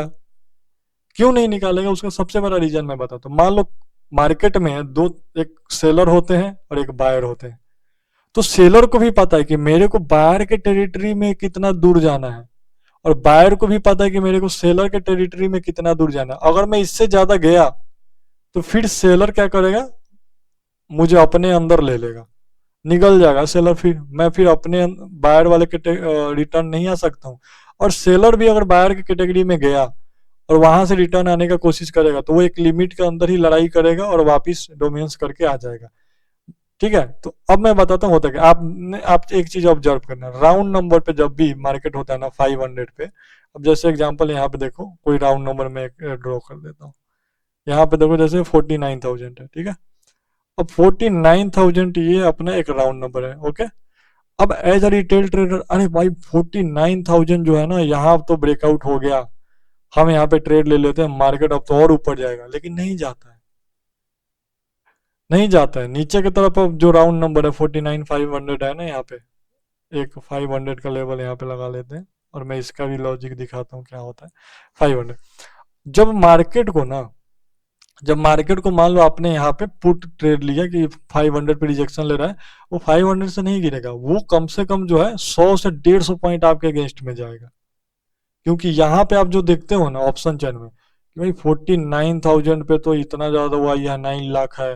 क्यों नहीं निकालेगा, उसका सबसे बड़ा रीजन मैं बताता हूँ। मान लो मार्केट में दो, एक सेलर होते हैं और एक बायर होते हैं। तो सेलर को भी पता है कि मेरे को बायर के टेरिटरी में कितना दूर जाना है, और बायर को भी पता है कि मेरे को सेलर के टेरिटरी में कितना दूर जाना है। अगर मैं इससे ज्यादा गया तो फिर सेलर क्या करेगा, मुझे अपने अंदर ले लेगा, निकल जाएगा सेलर, फिर मैं फिर अपने बायर वाले के रिटर्न नहीं आ सकता हूँ। और सेलर भी अगर बायर की कैटेगरी में गया और वहां से रिटर्न आने का कोशिश करेगा तो वो एक लिमिट के अंदर ही लड़ाई करेगा और वापिस डोमिनेंस करके आ जाएगा। ठीक है, तो अब मैं बताता हूँ होता है आप एक चीज ऑब्जर्व करना, राउंड नंबर पे जब भी मार्केट होता है ना 500 पे, अब जैसे एग्जांपल यहाँ पे देखो, कोई राउंड नंबर में ड्रॉ कर देता हूँ। यहाँ पे देखो जैसे 49,000 है, ठीक है। अब 49,000 ये अपना एक राउंड नंबर है, ओके। अब एज अ रिटेल ट्रेडर, अरे भाई 49,000 जो है ना, यहाँ तो ब्रेकआउट हो गया, हम यहाँ पे ट्रेड ले लेते हैं, मार्केट अब तो और ऊपर जाएगा, लेकिन नहीं जाता है, नहीं जाता है। नीचे की तरफ अब जो राउंड नंबर है 49,500 है ना, यहाँ पे एक 500 का लेवल यहाँ पे लगा लेते हैं, और मैं इसका भी लॉजिक दिखाता हूँ क्या होता है। 500 जब मार्केट को ना, जब मार्केट को मान लो आपने यहाँ पे पुट ट्रेड लिया कि 500 पे रिजेक्शन ले रहा है, वो 500 से नहीं गिरेगा, वो कम से कम जो है 100 से 150 पॉइंट आपके अगेंस्ट में जाएगा। क्योंकि यहाँ पे आप जो देखते हो ना ऑप्शन चैन में कि भाई 49,000 पे तो इतना ज्यादा हुआ, यह 9 लाख है,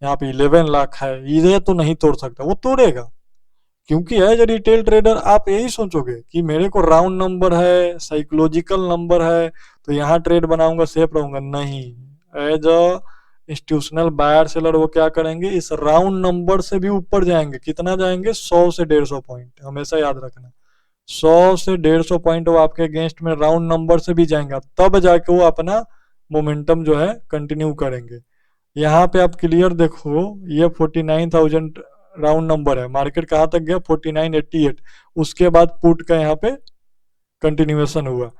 यहाँ पे 11 लाख है, ये तो नहीं तोड़ सकता, वो तोड़ेगा। क्योंकि एज ए रिटेल ट्रेडर आप यही सोचोगे कि मेरे को राउंड नंबर है, साइकोलॉजिकल नंबर है, तो यहाँ ट्रेड बनाऊंगा, सेफ रहूंगा। नहीं, as a institutional buyer seller वो क्या करेंगे, इस राउंड नंबर से भी ऊपर जाएंगे। कितना जाएंगे? 100 से 150 पॉइंट, हमेशा याद रखना। 100 से 150 पॉइंट वो आपके अगेंस्ट में राउंड नंबर से भी जाएंगे, तब जाके वो अपना मोमेंटम जो है कंटिन्यू करेंगे। यहाँ पे आप क्लियर देखो, ये 49,000 राउंड नंबर है, मार्केट कहाँ तक गया? 4988। उसके बाद पुट का यहाँ पे कंटिन्यूएशन हुआ।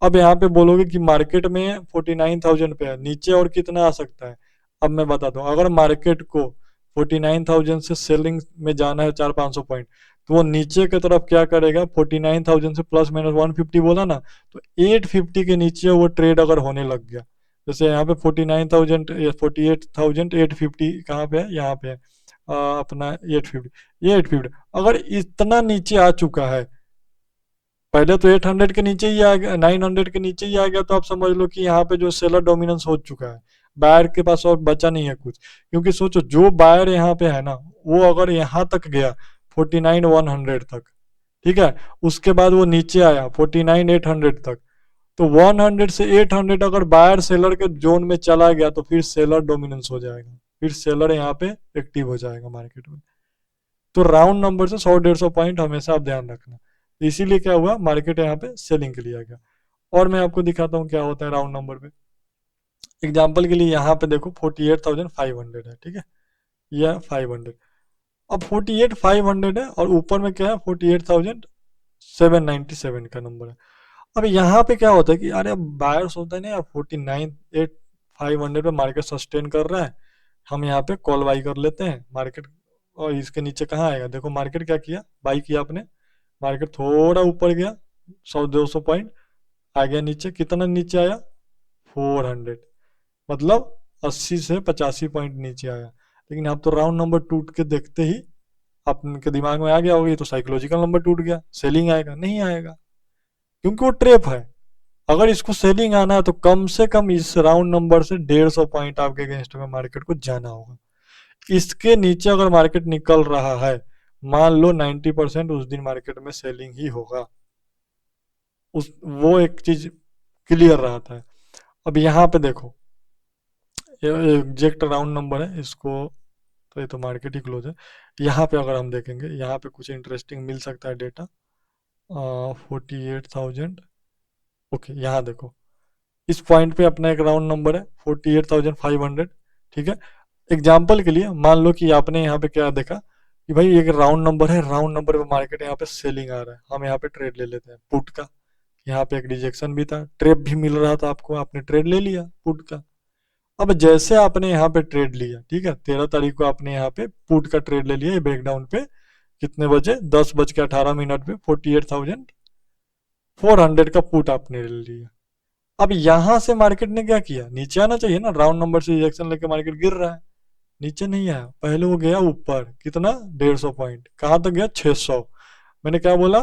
अब यहाँ पे बोलोगे कि मार्केट में 49,000 पे है, नीचे और कितना आ सकता है? अब मैं बताता हूँ, अगर मार्केट को 49,000 से सेलिंग में जाना है 400-500 पॉइंट, तो वो नीचे की तरफ क्या करेगा? 49,000 से प्लस माइनस 150 बोला ना, तो 850 के नीचे वो ट्रेड अगर होने लग गया, जैसे यहाँ पे 49,000, 48,850 कहाँ पे है? यहाँ पे है अपना 850। ये 850 अगर इतना नीचे आ चुका है, पहले तो 800 के नीचे ही आ गया, 900 के नीचे ही आ गया, तो आप समझ लो कि यहाँ पे जो सेलर डोमिनेंस हो चुका है, बायर के पास और बचा नहीं है कुछ। क्योंकि सोचो, जो बायर यहाँ पे है ना, वो अगर यहाँ तक गया 49,100 तक, ठीक है, उसके बाद वो नीचे आया 49,800 तक, तो 100 से 800 अगर बायर सेलर के जोन में चला गया, तो फिर सेलर डोमिनेंस हो जाएगा, फिर सेलर यहाँ पे एक्टिव हो जाएगा मार्केट में। तो राउंड नंबर से 100-150 पॉइंट हमेशा आप ध्यान रखना। तो इसीलिए क्या हुआ, मार्केट यहाँ पे सेलिंग के लिए आ गया। और मैं आपको दिखाता हूँ क्या होता है राउंड नंबर पे। एग्जाम्पल के लिए यहाँ पे देखो 48,500 है, ठीक है, यह 500। अब 48,500 है और ऊपर में क्या है? 48,797 का नंबर है। अब यहाँ पे क्या होता है कि अरे बायर सोचता है ना यार, 49,500 पे मार्केट सस्टेन कर रहा है, हम यहाँ पे कॉल बाई कर लेते हैं मार्केट। और इसके नीचे कहाँ आएगा? देखो मार्केट क्या किया, बाई किया आपने, मार्केट थोड़ा ऊपर गया 100-200 पॉइंट, आ गया नीचे, कितना नीचे आया? 400, मतलब 80 से 85 पॉइंट नीचे आया। लेकिन आप तो राउंड नंबर टूट के देखते ही आपके दिमाग में आ गया होगा ये तो साइकोलॉजिकल नंबर टूट गया, सेलिंग आएगा। नहीं आएगा, क्योंकि वो ट्रेप है। अगर इसको सेलिंग आना है तो कम से कम इस राउंड नंबर से 150 पॉइंट आपके अगेंस्ट में मार्केट को जाना होगा। इसके नीचे अगर मार्केट निकल रहा है, मान लो 90% उस दिन मार्केट में सेलिंग ही होगा, उस वो एक चीज क्लियर रहता है। अब यहाँ पे देखो, ये एग्जैक्ट राउंड नंबर है इसको, तो ये तो मार्केट ही क्लोज है। यहाँ पे अगर हम देखेंगे, यहाँ पे कुछ इंटरेस्टिंग मिल सकता है डेटा। 48,000, ओके, यहाँ देखो, इस पॉइंट पे अपना एक राउंड नंबर है 48,500, ठीक है। एग्जाम्पल के लिए मान लो कि आपने यहाँ पे क्या देखा कि भाई एक राउंड नंबर है, राउंड नंबर पे मार्केट यहाँ पे सेलिंग आ रहा है, हम यहाँ पे ट्रेड ले लेते हैं पुट का। यहाँ पे एक रिजेक्शन भी था, ट्रेप भी मिल रहा था आपको, आपने ट्रेड ले लिया पुट का। अब जैसे आपने यहाँ पे ट्रेड लिया, ठीक है, 13 तारीख को आपने यहाँ पे पुट का ट्रेड ले लिया, ये ब्रेकडाउन पे कितने बजे? 10:18 पे 48,400 का पुट आपने ले लिया। अब यहां से मार्केट ने क्या किया? नीचे आना चाहिए ना, राउंड नंबर से रिजेक्शन लेके मार्केट गिर रहा है, नीचे नहीं आया, पहले वो गया ऊपर, कितना? 150 पॉइंट, कहाँ तक गया? 600। मैंने क्या बोला,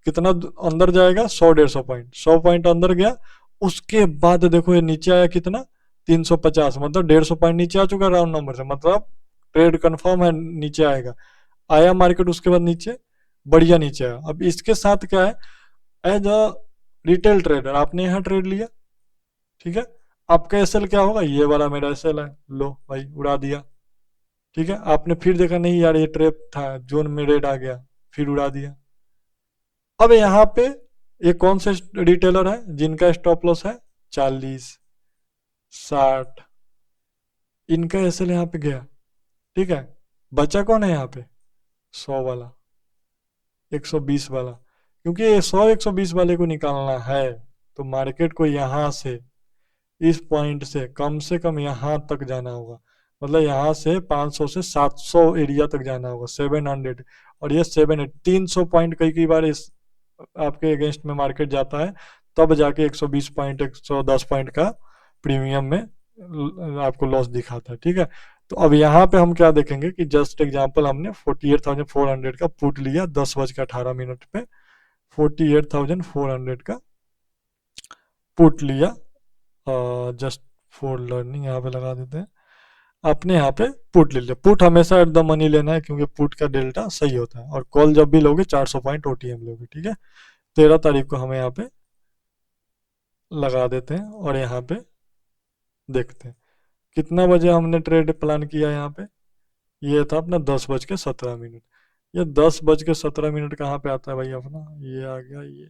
कितना अंदर जाएगा? 100-150 पॉइंट, 100 पॉइंट अंदर गया। उसके बाद देखो ये नीचे आया कितना? 350, मतलब 150 पॉइंट नीचे आ चुका राउंड नंबर से, मतलब ट्रेड कंफर्म है, नीचे आएगा। आया मार्केट उसके बाद नीचे, बढ़िया नीचे आया। अब इसके साथ क्या है, एज अ रिटेल ट्रेडर आपने यहाँ ट्रेड लिया, ठीक है, आपका एसएल क्या होगा? ये वाला मेरा एसएल है, लो भाई उड़ा दिया, ठीक है। आपने फिर देखा नहीं यार ये ट्रेप था, जोन में रेड आ गया, फिर उड़ा दिया। अब यहाँ पे ये कौन से रिटेलर है जिनका स्टॉप लॉस है 40, 60? इनका एसएल यहाँ पे गया, ठीक है। बचा कौन है यहाँ पे? 100 वाला, 120 वाला। क्योंकि ये 100-120 वाले को निकालना है, तो मार्केट को यहाँ से, इस पॉइंट से कम यहाँ तक जाना होगा, मतलब यहाँ से 500 से 700 एरिया तक जाना होगा, 700। और ये 300 पॉइंट कई कई बार इस आपके अगेंस्ट में मार्केट जाता है, तब जाके 120 पॉइंट 110 पॉइंट का प्रीमियम में आपको लॉस दिखाता है, ठीक है। तो अब यहाँ पे हम क्या देखेंगे कि जस्ट एग्जांपल, हमने 48,400 का पुट लिया 10:18 पे, 48,400 का पुट लिया, जस्ट फॉर लर्निंग यहाँ पे लगा देते हैं। आपने यहाँ पे पुट ले लिया। पुट हमेशा एट द मनी लेना है क्योंकि पुट का डेल्टा सही होता है, और कॉल जब भी लोगे 400 पॉइंट ओटीएम लोगे, ठीक है। 13 तारीख को हमें यहाँ पे लगा देते हैं और यहाँ पे देखते हैं कितना बजे हमने ट्रेड प्लान किया। यहाँ पे ये था अपना 10:17। ये 10:17 कहाँ पे आता है भाई अपना, ये आ गया। ये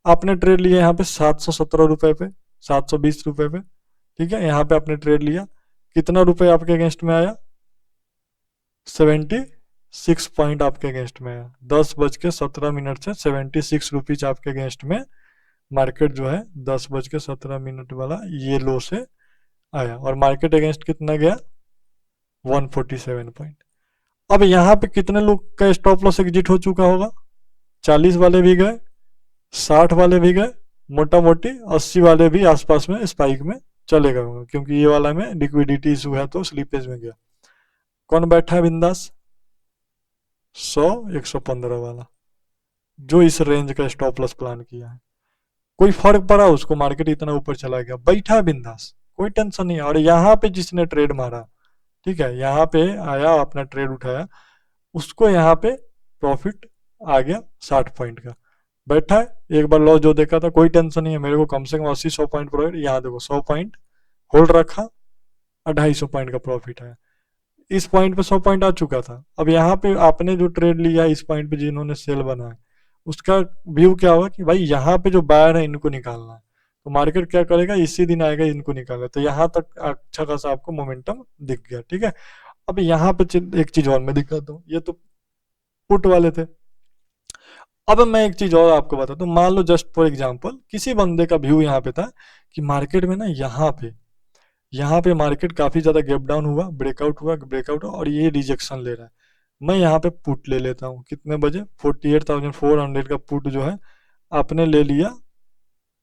आपने ट्रेड लिया यहाँ पे 717 रुपए पे, 720 रुपए पे, ठीक है। यहाँ पे आपने ट्रेड लिया, कितना रुपए आपके अगेंस्ट में आया, 76 पॉइंट आपके अगेंस्ट में आया। 10:17 से 76 रुपीज आपके अगेंस्ट में मार्केट जो है 10:17 वाला ये लो से आया, और मार्केट अगेंस्ट कितना गया, 147 पॉइंट। अब यहाँ पे कितने लोग का स्टॉप लॉस एग्जिट हो चुका होगा, 40 वाले भी गए, 60 वाले भी गए, मोटा मोटी 80 वाले भी आसपास में स्पाइक में चले गए होंगे, क्योंकि ये वाला में लिक्विडिटी इशू है तो स्लीपेज में गया। कौन बैठा है बिंदास, 100 115 वाला, जो इस रेंज का स्टॉप लॉस प्लान किया है। कोई फर्क पड़ा उसको, मार्केट इतना ऊपर चला गया, बैठा है बिंदास, कोई टेंशन नहीं है। और यहाँ पे जिसने ट्रेड मारा, ठीक है, यहाँ पे आया अपना ट्रेड उठाया, उसको यहाँ पे प्रॉफिट आ गया 60 पॉइंट का, बैठा है। एक बार लॉस जो देखा था, कोई टेंशन नहीं है, मेरे को कम से कम 80-100 पॉइंट प्रॉफिट, यहाँ देखो 100 पॉइंट होल्ड रखा, 250 पॉइंट का प्रॉफिट है। इस पॉइंट पे 100 पॉइंट आ चुका था। अब यहाँ पे आपने जो ट्रेड लिया इस पॉइंट पे, जिन्होंने सेल बनाया, उसका व्यू क्या होगा कि भाई यहाँ पे जो बायर है इनको निकालना है, तो मार्केट क्या करेगा, इसी दिन आएगा इनको निकालना। तो यहाँ तक अच्छा खासा आपको मोमेंटम दिख गया, ठीक है। अब यहाँ पे एक चीज और मैं दिखाता हूँ, ये तो पुट वाले थे। अब मैं एक चीज और आपको बताता हूँ, मान लो जस्ट फॉर एग्जांपल किसी बंदे का व्यू यहाँ पे था कि मार्केट में ना यहाँ पे मार्केट काफी ज्यादा गैप डाउन हुआ, ब्रेकआउट हुआ, और ये रिजेक्शन ले रहा है। मैं यहाँ पे पुट ले लेता हूँ, कितने बजे, 48,400 का पुट जो है आपने ले लिया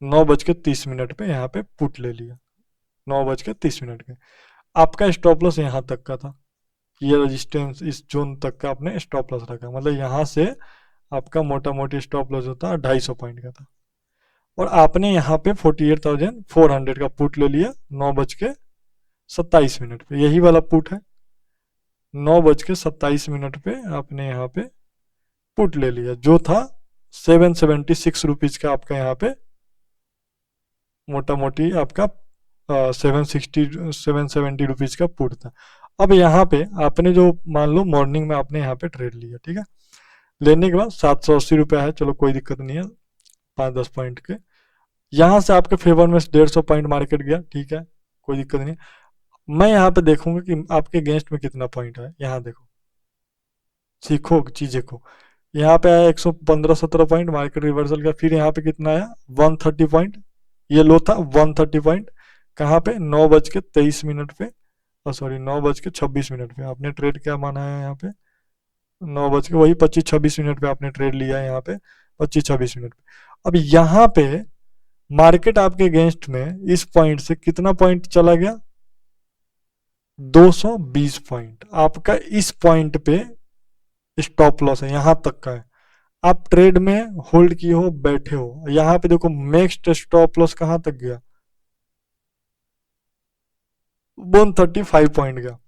9:30 पे, यहाँ पे पुट ले लिया 9:30 पे। आपका स्टॉप लॉस यहाँ तक का था, ये रेजिस्टेंस इस जोन तक का आपने स्टॉप लॉस रखा, मतलब यहाँ से आपका मोटा मोटी स्टॉप लॉस होता है 250 पॉइंट का था, और आपने यहाँ पे 48,400 का पुट ले लिया 9:27 पे। यही वाला पुट है, 9:27 पे आपने यहाँ पे पुट ले लिया, जो था 776 रुपीज का आपका यहाँ पे मोटा मोटी आपका 770 रुपीज का पुट था। अब यहाँ पे आपने जो मान लो मॉर्निंग में आपने यहाँ पे ट्रेड लिया, ठीक है, लेने के बाद 780 रुपया है, चलो कोई दिक्कत नहीं है, 5-10 पॉइंट के, यहाँ से आपके फेवर में 150 पॉइंट मार्केट गया, ठीक है, कोई दिक्कत नहीं। मैं यहाँ पे देखूंगा कि आपके अगेंस्ट में कितना पॉइंट है, यहाँ देखो, सीखो चीजें को। यहाँ पे आया 115-17 पॉइंट मार्केट रिवर्सल का, फिर यहाँ पे कितना आया 130 पॉइंट, ये लो था 130 पॉइंट, कहाँ पे 9:23 पे, सॉरी 9:26 पे आपने ट्रेड क्या माना है यहाँ पे, 25-26 पे आपने ट्रेड लिया है यहाँ पे 25-26 पे। अब यहाँ पे मार्केट आपके अगेंस्ट में इस पॉइंट से कितना पॉइंट चला गया, 220 पॉइंट आपका इस पॉइंट पे स्टॉप लॉस है, यहां तक का है। आप ट्रेड में होल्ड किए हो, बैठे हो, यहाँ पे देखो नेक्स्ट स्टॉप लॉस कहां तक गया, 135 पॉइंट का।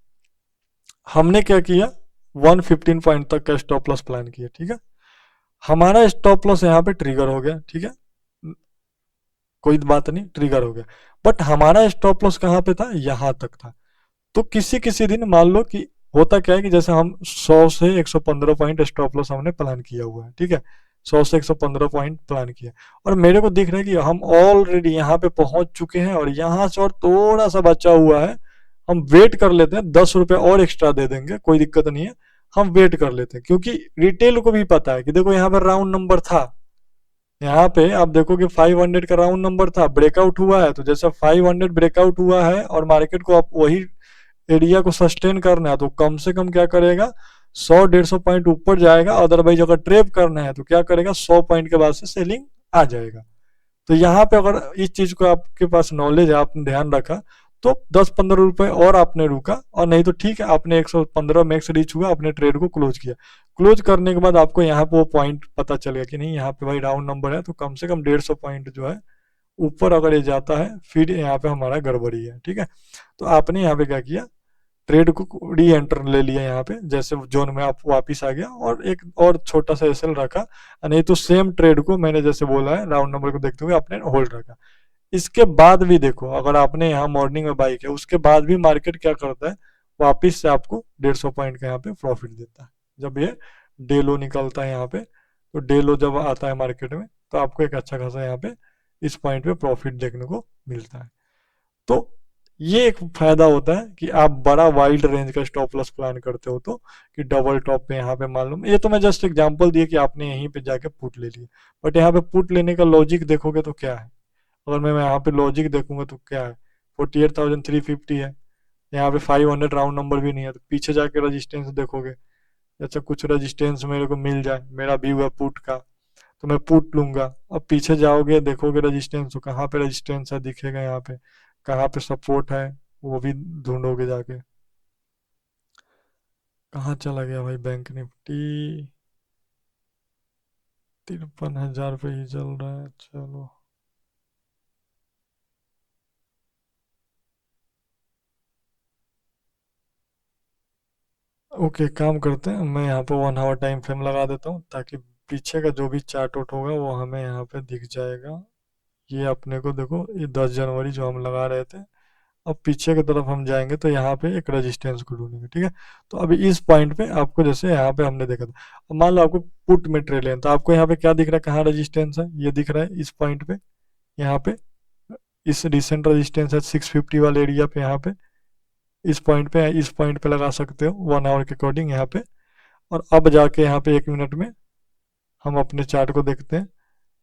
हमने क्या किया, 115 पॉइंट तक का स्टॉप लॉस प्लान किया, ठीक है। हमारा स्टॉप लॉस यहाँ पे ट्रिगर हो गया, ठीक है, कोई बात नहीं, ट्रिगर हो गया, बट हमारा स्टॉप लॉस कहाँ पे था, यहाँ तक था। तो किसी किसी दिन मान लो कि होता क्या है कि जैसे हम 100 से 115 पॉइंट स्टॉप लॉस हमने प्लान किया हुआ है, ठीक है, 100 से 115 पॉइंट प्लान किया, और मेरे को दिख रहा है कि हम ऑलरेडी यहाँ पे पहुंच चुके हैं, और यहाँ से और थोड़ा सा बचा हुआ है, हम वेट कर लेते हैं, 10 रुपए और एक्स्ट्रा दे देंगे, कोई दिक्कत नहीं है, हम वेट कर लेते हैं, क्योंकि रिटेल को भी पता है कि देखो यहाँ पे राउंड नंबर था, यहाँ पे आप देखो कि 500 का राउंड नंबर था, ब्रेकआउट हुआ है, तो जैसा 500 ब्रेकआउट हुआ है और मार्केट को आप वही एरिया को सस्टेन करना है, तो कम से कम क्या करेगा, 100-150 पॉइंट ऊपर जाएगा, अदरवाइज अगर ट्रेप करना है तो क्या करेगा, 100 पॉइंट के बाद से सेलिंग आ जाएगा। तो यहाँ पे अगर इस चीज को आपके पास नॉलेज है, आपने ध्यान रखा, तो 10-15 रुपए और आपने रुका, और नहीं तो ठीक है, आपने 115 मैक्स रीच हुआ, अपने ट्रेड को क्लोज किया। क्लोज करने के बाद आपको यहाँ पे वो पॉइंट पता चलेगा कि नहीं, यहाँ पे भाई राउंड नंबर है, तो कम से कम 150 पॉइंट जो है ऊपर अगर ये जाता है, फिर यहाँ पे हमारा गड़बड़ी है, ठीक है। तो आपने यहाँ पे क्या किया, ट्रेड को री एंटर ले लिया यहाँ पे, जैसे जोन में आप वापिस आ गया और एक और छोटा सा एसएल रखा, नहीं तो सेम ट्रेड को मैंने जैसे बोला है राउंड नंबर को देखते हुए आपने होल्ड रखा। इसके बाद भी देखो, अगर आपने यहाँ मॉर्निंग में बाई किया, उसके बाद भी मार्केट क्या करता है, वापिस से आपको 150 पॉइंट का यहाँ पे प्रॉफिट देता है। जब ये डे लो निकलता है यहाँ पे, तो डे लो जब आता है मार्केट में, तो आपको एक अच्छा खासा यहाँ पे इस पॉइंट पे प्रॉफिट देखने को मिलता है। तो ये एक फायदा होता है कि आप बड़ा वाइड रेंज का स्टॉप लॉस प्लान करते हो, तो कि डबल टॉप पे यहाँ पे मालूम, ये तो मैं जस्ट एग्जांपल दिए कि आपने यहीं पे जाके पुट ले लिया, बट यहाँ पे पुट लेने का लॉजिक देखोगे तो क्या है, अगर मैं यहाँ पे लॉजिक देखूंगा तो क्या है, 48,350 है, यहाँ पे 500 राउंड नंबर भी नहीं है, तो पीछे जाके रजिस्टेंस देखोगे, अच्छा कुछ रजिस्टेंस मेरे को मिल जाए, मेरा व्यू है पुट का, तो मैं पुट लूंगा। अब पीछे जाओगे देखोगे रजिस्टेंस, तो कहाँ पे रजिस्टेंस है दिखेगा यहाँ पे, कहाँ पे सपोर्ट है वो भी ढूंढोगे जाके। कहाँ चला गया भाई बैंक निफ्टी, 53,000 पे ही चल रहा है, चलो। ओके, काम करते हैं, मैं यहाँ पे 1 आवर टाइम फ्रेम लगा देता हूँ, ताकि पीछे का जो भी चार्ट आउट होगा वो हमें यहाँ पे दिख जाएगा। ये अपने को देखो, ये 10 जनवरी जो हम लगा रहे थे, अब पीछे की तरफ हम जाएंगे तो यहाँ पे एक रेजिस्टेंस को ढूंढेंगे, ठीक है। तो अभी इस पॉइंट पे आपको, जैसे यहाँ पे हमने देखा था, अब मान लो आपको पुट में ट्रेड लेना, तो आपको यहाँ पे क्या दिख रहा है, कहाँ रेजिस्टेंस है, ये दिख रहा है इस पॉइंट पे, यहाँ पे इस रिसेंट रेजिस्टेंस है 650 वाले एरिया पे, यहाँ पे इस पॉइंट पे लगा सकते हो 1 आवर के अकॉर्डिंग यहाँ पे। और अब जाके यहाँ पे 1 मिनट में हम अपने चार्ट को देखते हैं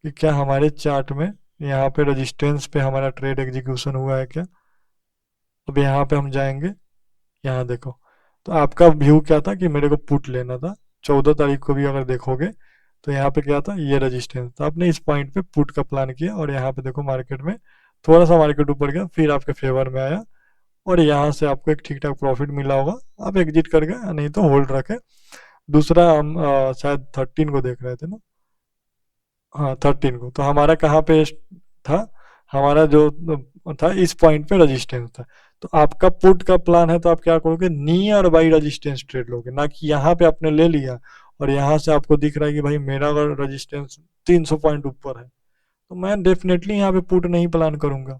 कि क्या हमारे चार्ट में यहाँ पे रेजिस्टेंस पे हमारा ट्रेड एग्जीक्यूशन हुआ है क्या। अब यहाँ पे हम जाएंगे, यहाँ देखो, तो आपका व्यू क्या था कि मेरे को पुट लेना था, 14 तारीख को भी अगर देखोगे तो यहाँ पे क्या था, ये रेजिस्टेंस था, आपने इस पॉइंट पे पुट का प्लान किया, और यहाँ पे देखो मार्केट में थोड़ा सा मार्केट ऊपर गया, फिर आपके फेवर में आया, और यहाँ से आपको एक ठीक ठाक प्रॉफिट मिला होगा, आप एग्जिट कर गए, नहीं तो होल्ड रखे। दूसरा हम शायद 13 को देख रहे थे ना, हाँ 13 को, तो हमारा कहाँ पे था, हमारा जो था इस पॉइंट पे रेजिस्टेंस था। तो आपका पुट का प्लान है तो आप क्या करोगे, नियर बाई रेजिस्टेंस ट्रेड लोगे, ना कि यहाँ पे आपने ले लिया और यहाँ से आपको दिख रहा है कि भाई मेरा अगर रेजिस्टेंस 300 पॉइंट ऊपर है, तो मैं डेफिनेटली यहाँ पे पुट नहीं प्लान करूंगा।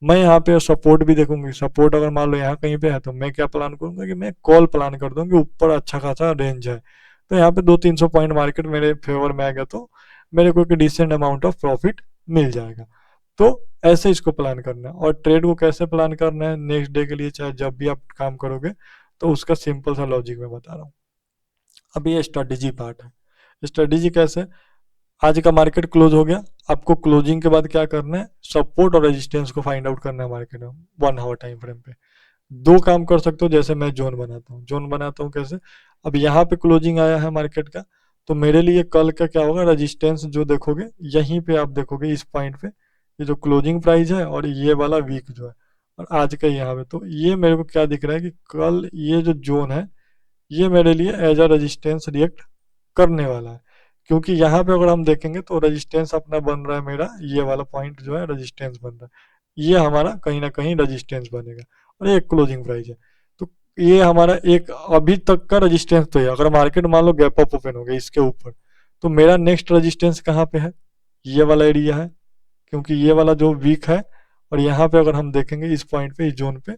मैं यहाँ पे सपोर्ट भी देखूंगी, सपोर्ट अगर मान लो यहाँ कहीं पे है, तो मैं क्या प्लान करूंगा कि मैं कॉल प्लान कर दूंगी, ऊपर अच्छा खासा रेंज है, तो यहाँ पे 200-300 पॉइंट मार्केट मेरे फेवर में आ गया, तो मेरे को एक डिसेंट अमाउंट ऑफ प्रॉफिट मिल जाएगा। तो ऐसे इसको प्लान करना है, और ट्रेड को कैसे प्लान करना है नेक्स्ट डे के लिए, चाहे जब भी आप काम करोगे, तो उसका सिंपल सा लॉजिक मैं बता रहा हूँ। अब ये स्ट्रेटेजी पार्ट है। स्ट्रेटेजी कैसे, आज का मार्केट क्लोज हो गया, आपको क्लोजिंग के बाद क्या करना है, सपोर्ट और रेजिस्टेंस को फाइंड आउट करना है मार्केट में 1 आवर टाइम फ्रेम पे। दो काम कर सकते हो, जैसे मैं जोन बनाता हूँ कैसे, अब यहाँ पे क्लोजिंग आया है मार्केट का, तो मेरे लिए कल का क्या होगा, रेजिस्टेंस जो देखोगे यहीं पे आप देखोगे इस पॉइंट पे, ये जो क्लोजिंग प्राइस है और ये वाला वीक जो है, और आज का यहाँ पे, तो ये मेरे को क्या दिख रहा है कि कल ये जो जोन है, ये मेरे लिए एज अ रेजिस्टेंस रिएक्ट करने वाला है, क्योंकि यहाँ पे अगर हम देखेंगे तो रेजिस्टेंस अपना बन रहा है, मेरा ये वाला पॉइंट जो है रेजिस्टेंस बन रहा है, ये हमारा कहीं ना कहीं रेजिस्टेंस बनेगा, और ये क्लोजिंग प्राइस है, तो ये हमारा एक अभी तक का रेजिस्टेंस तो है। अगर मार्केट मान लो गैप अप ओपन हो गया इसके ऊपर, तो मेरा नेक्स्ट रेजिस्टेंस कहाँ पे है, ये वाला एरिया है, क्योंकि ये वाला जो वीक है, और यहाँ पे अगर हम देखेंगे इस पॉइंट पे, इस जोन पे,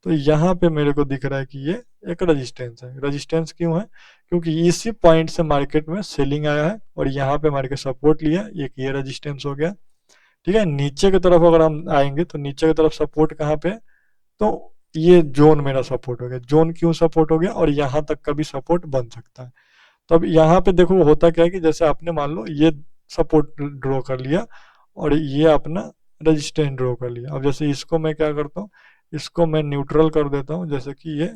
तो यहाँ पे मेरे को दिख रहा है कि ये एक रेजिस्टेंस है। रेजिस्टेंस क्यों है, क्योंकि इसी पॉइंट से मार्केट में सेलिंग आया है, और यहाँ पे मार्केट सपोर्ट लिया, एक ये रेजिस्टेंस हो गया, ठीक है। नीचे की तरफ अगर हम आएंगे, तो नीचे की तरफ सपोर्ट कहाँ पे है, तो ये जोन मेरा सपोर्ट हो गया। जोन क्यों सपोर्ट हो गया, और यहाँ तक का भी सपोर्ट बन सकता है। तो अब यहाँ पे देखो होता क्या है कि जैसे आपने मान लो ये सपोर्ट ड्रॉ कर लिया, और ये अपना रेजिस्टेंस ड्रॉ कर लिया, अब जैसे इसको मैं क्या करता हूँ, इसको मैं न्यूट्रल कर देता हूँ, जैसे कि ये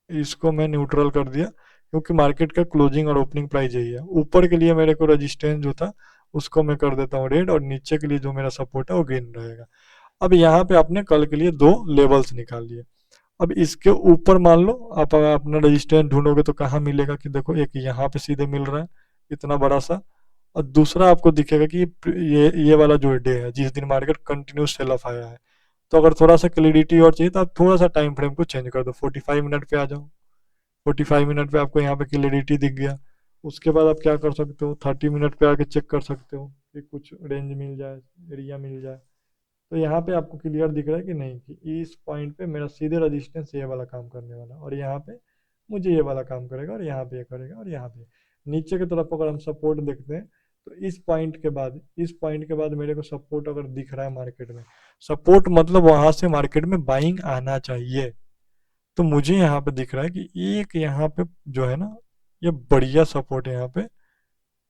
इसको मैं न्यूट्रल कर दिया, क्योंकि मार्केट का क्लोजिंग और ओपनिंग प्राइस यही है। ऊपर के लिए मेरे को रेजिस्टेंस जो था उसको मैं कर देता हूँ रेड, और नीचे के लिए जो मेरा सपोर्ट है वो ग्रीन रहेगा। अब यहाँ पे आपने कल के लिए दो लेवल्स निकाल लिए। अब इसके ऊपर मान लो आप अपना रेजिस्टेंस ढूंढोगे तो कहाँ मिलेगा, कि देखो एक यहाँ पे सीधे मिल रहा है इतना बड़ा सा, और दूसरा आपको दिखेगा कि ये वाला जो डे है जिस दिन मार्केट कंटिन्यूस सेल ऑफ आया है, तो अगर थोड़ा सा क्लियरिटी और चाहिए तो आप थोड़ा सा टाइम फ्रेम को चेंज कर दो, 45 मिनट पे आ जाओ। 45 मिनट पे आपको यहाँ पे क्लियरिटी दिख गया। उसके बाद आप क्या कर सकते हो, 30 मिनट पे आके चेक कर सकते हो कि कुछ रेंज मिल जाए, एरिया मिल जाए। तो यहाँ पे आपको क्लियर दिख रहा है कि नहीं, कि इस पॉइंट पे मेरा सीधे रजिस्टेंस ये वाला काम करने वाला, और यहाँ पे मुझे ये वाला काम करेगा, और यहाँ पे ये करेगा, और यहाँ पे नीचे की तरफ अगर हम सपोर्ट देखते हैं तो इस पॉइंट के बाद मेरे को सपोर्ट अगर दिख रहा है मार्केट में, सपोर्ट मतलब वहां से मार्केट में बाइंग आना चाहिए। तो मुझे यहाँ पे दिख रहा है कि एक यहाँ पे जो है ना, ये बढ़िया सपोर्ट यहाँ पे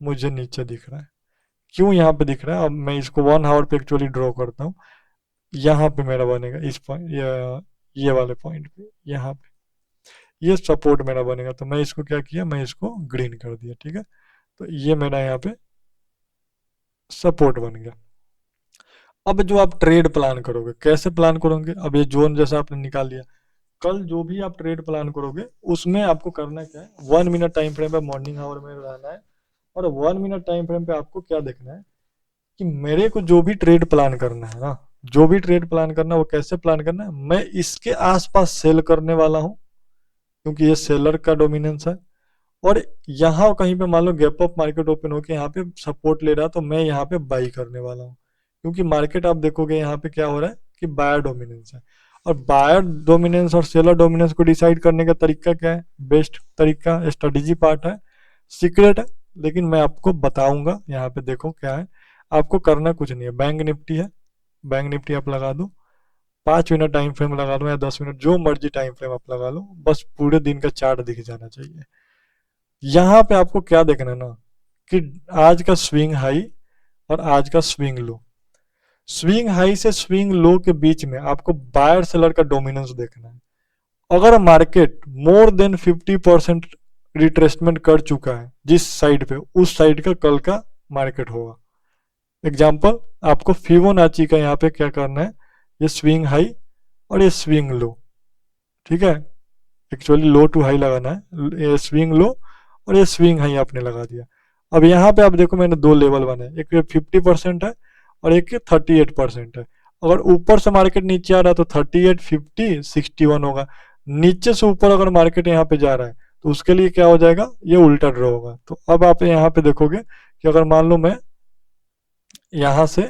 मुझे नीचे दिख रहा है। क्यों यहाँ पे दिख रहा है, अब मैं इसको 1 आवर पे एक्चुअली ड्रॉ करता हूँ। यहाँ पे मेरा बनेगा इस पॉइंट, ये वाले पॉइंट पे, यहाँ पे ये सपोर्ट मेरा बनेगा। तो मैं इसको क्या किया, मैं इसको ग्रीन कर दिया, ठीक है। तो ये मेरा यहाँ पे सपोर्ट बन गया। अब जो आप ट्रेड प्लान करोगे, कैसे प्लान करोगे, अब ये जोन जैसा आपने निकाल लिया, कल जो भी आप ट्रेड प्लान करोगे उसमें आपको करना क्या है, 1 मिनट टाइम फ्रेम पे मॉर्निंग आवर में रहना है। और 1 मिनट टाइम फ्रेम पे आपको क्या देखना है कि मेरे को जो भी ट्रेड प्लान करना है ना, जो भी ट्रेड प्लान करना है वो कैसे प्लान करना है, मैं इसके आसपास सेल करने वाला हूँ क्योंकि ये सेलर का डोमिनेंस है। और यहाँ कहीं पे मान लो गैप अप मार्केट ओपन होकर यहाँ पे सपोर्ट ले रहा तो मैं यहाँ पे बाई करने वाला हूँ, क्योंकि मार्केट आप देखोगे यहाँ पे क्या हो रहा है कि बायर डोमिनेंस है। और बायर डोमिनेंस और सेलर डोमिनेंस को डिसाइड करने का तरीका क्या है, बेस्ट तरीका स्ट्रेटेजी पार्ट है, सीक्रेट है, लेकिन मैं आपको बताऊंगा। यहाँ पे देखो क्या है, आपको करना कुछ नहीं है, बैंक निफ्टी है, बैंक निफ्टी आप लगा दो, 5 मिनट टाइम फ्रेम लगा लो या 10 मिनट, जो मर्जी टाइम फ्रेम आप लगा लो, बस पूरे दिन का चार्ट दिख जाना चाहिए। यहाँ पे आपको क्या देखना है ना, कि आज का स्विंग हाई और आज का स्विंग लो, स्विंग हाई से स्विंग लो के बीच में आपको बायर सेलर का डोमिनेंस देखना है। अगर मार्केट मोर देन 50% रिट्रेसमेंट कर चुका है जिस साइड पे, उस साइड का कल का मार्केट होगा। एग्जाम्पल, आपको फिबोनाची का यहाँ पे क्या करना है, ये स्विंग हाई और ये स्विंग लो, ठीक है, एक्चुअली लो टू हाई लगाना है, ये स्विंग लो और ये स्विंग हाई आपने लगा दिया। अब यहाँ पे आप देखो मैंने दो लेवल बनाए, एक 50% है और एक 38% है। अगर ऊपर से मार्केट नीचे आ रहा है तो 38, 50, 61 होगा। नीचे से ऊपर अगर मार्केट यहाँ पे जा रहा है तो उसके लिए क्या हो जाएगा, ये उल्टा ड्रॉ होगा। तो अब आप यहाँ पे देखोगे कि अगर मान लो मैं यहाँ से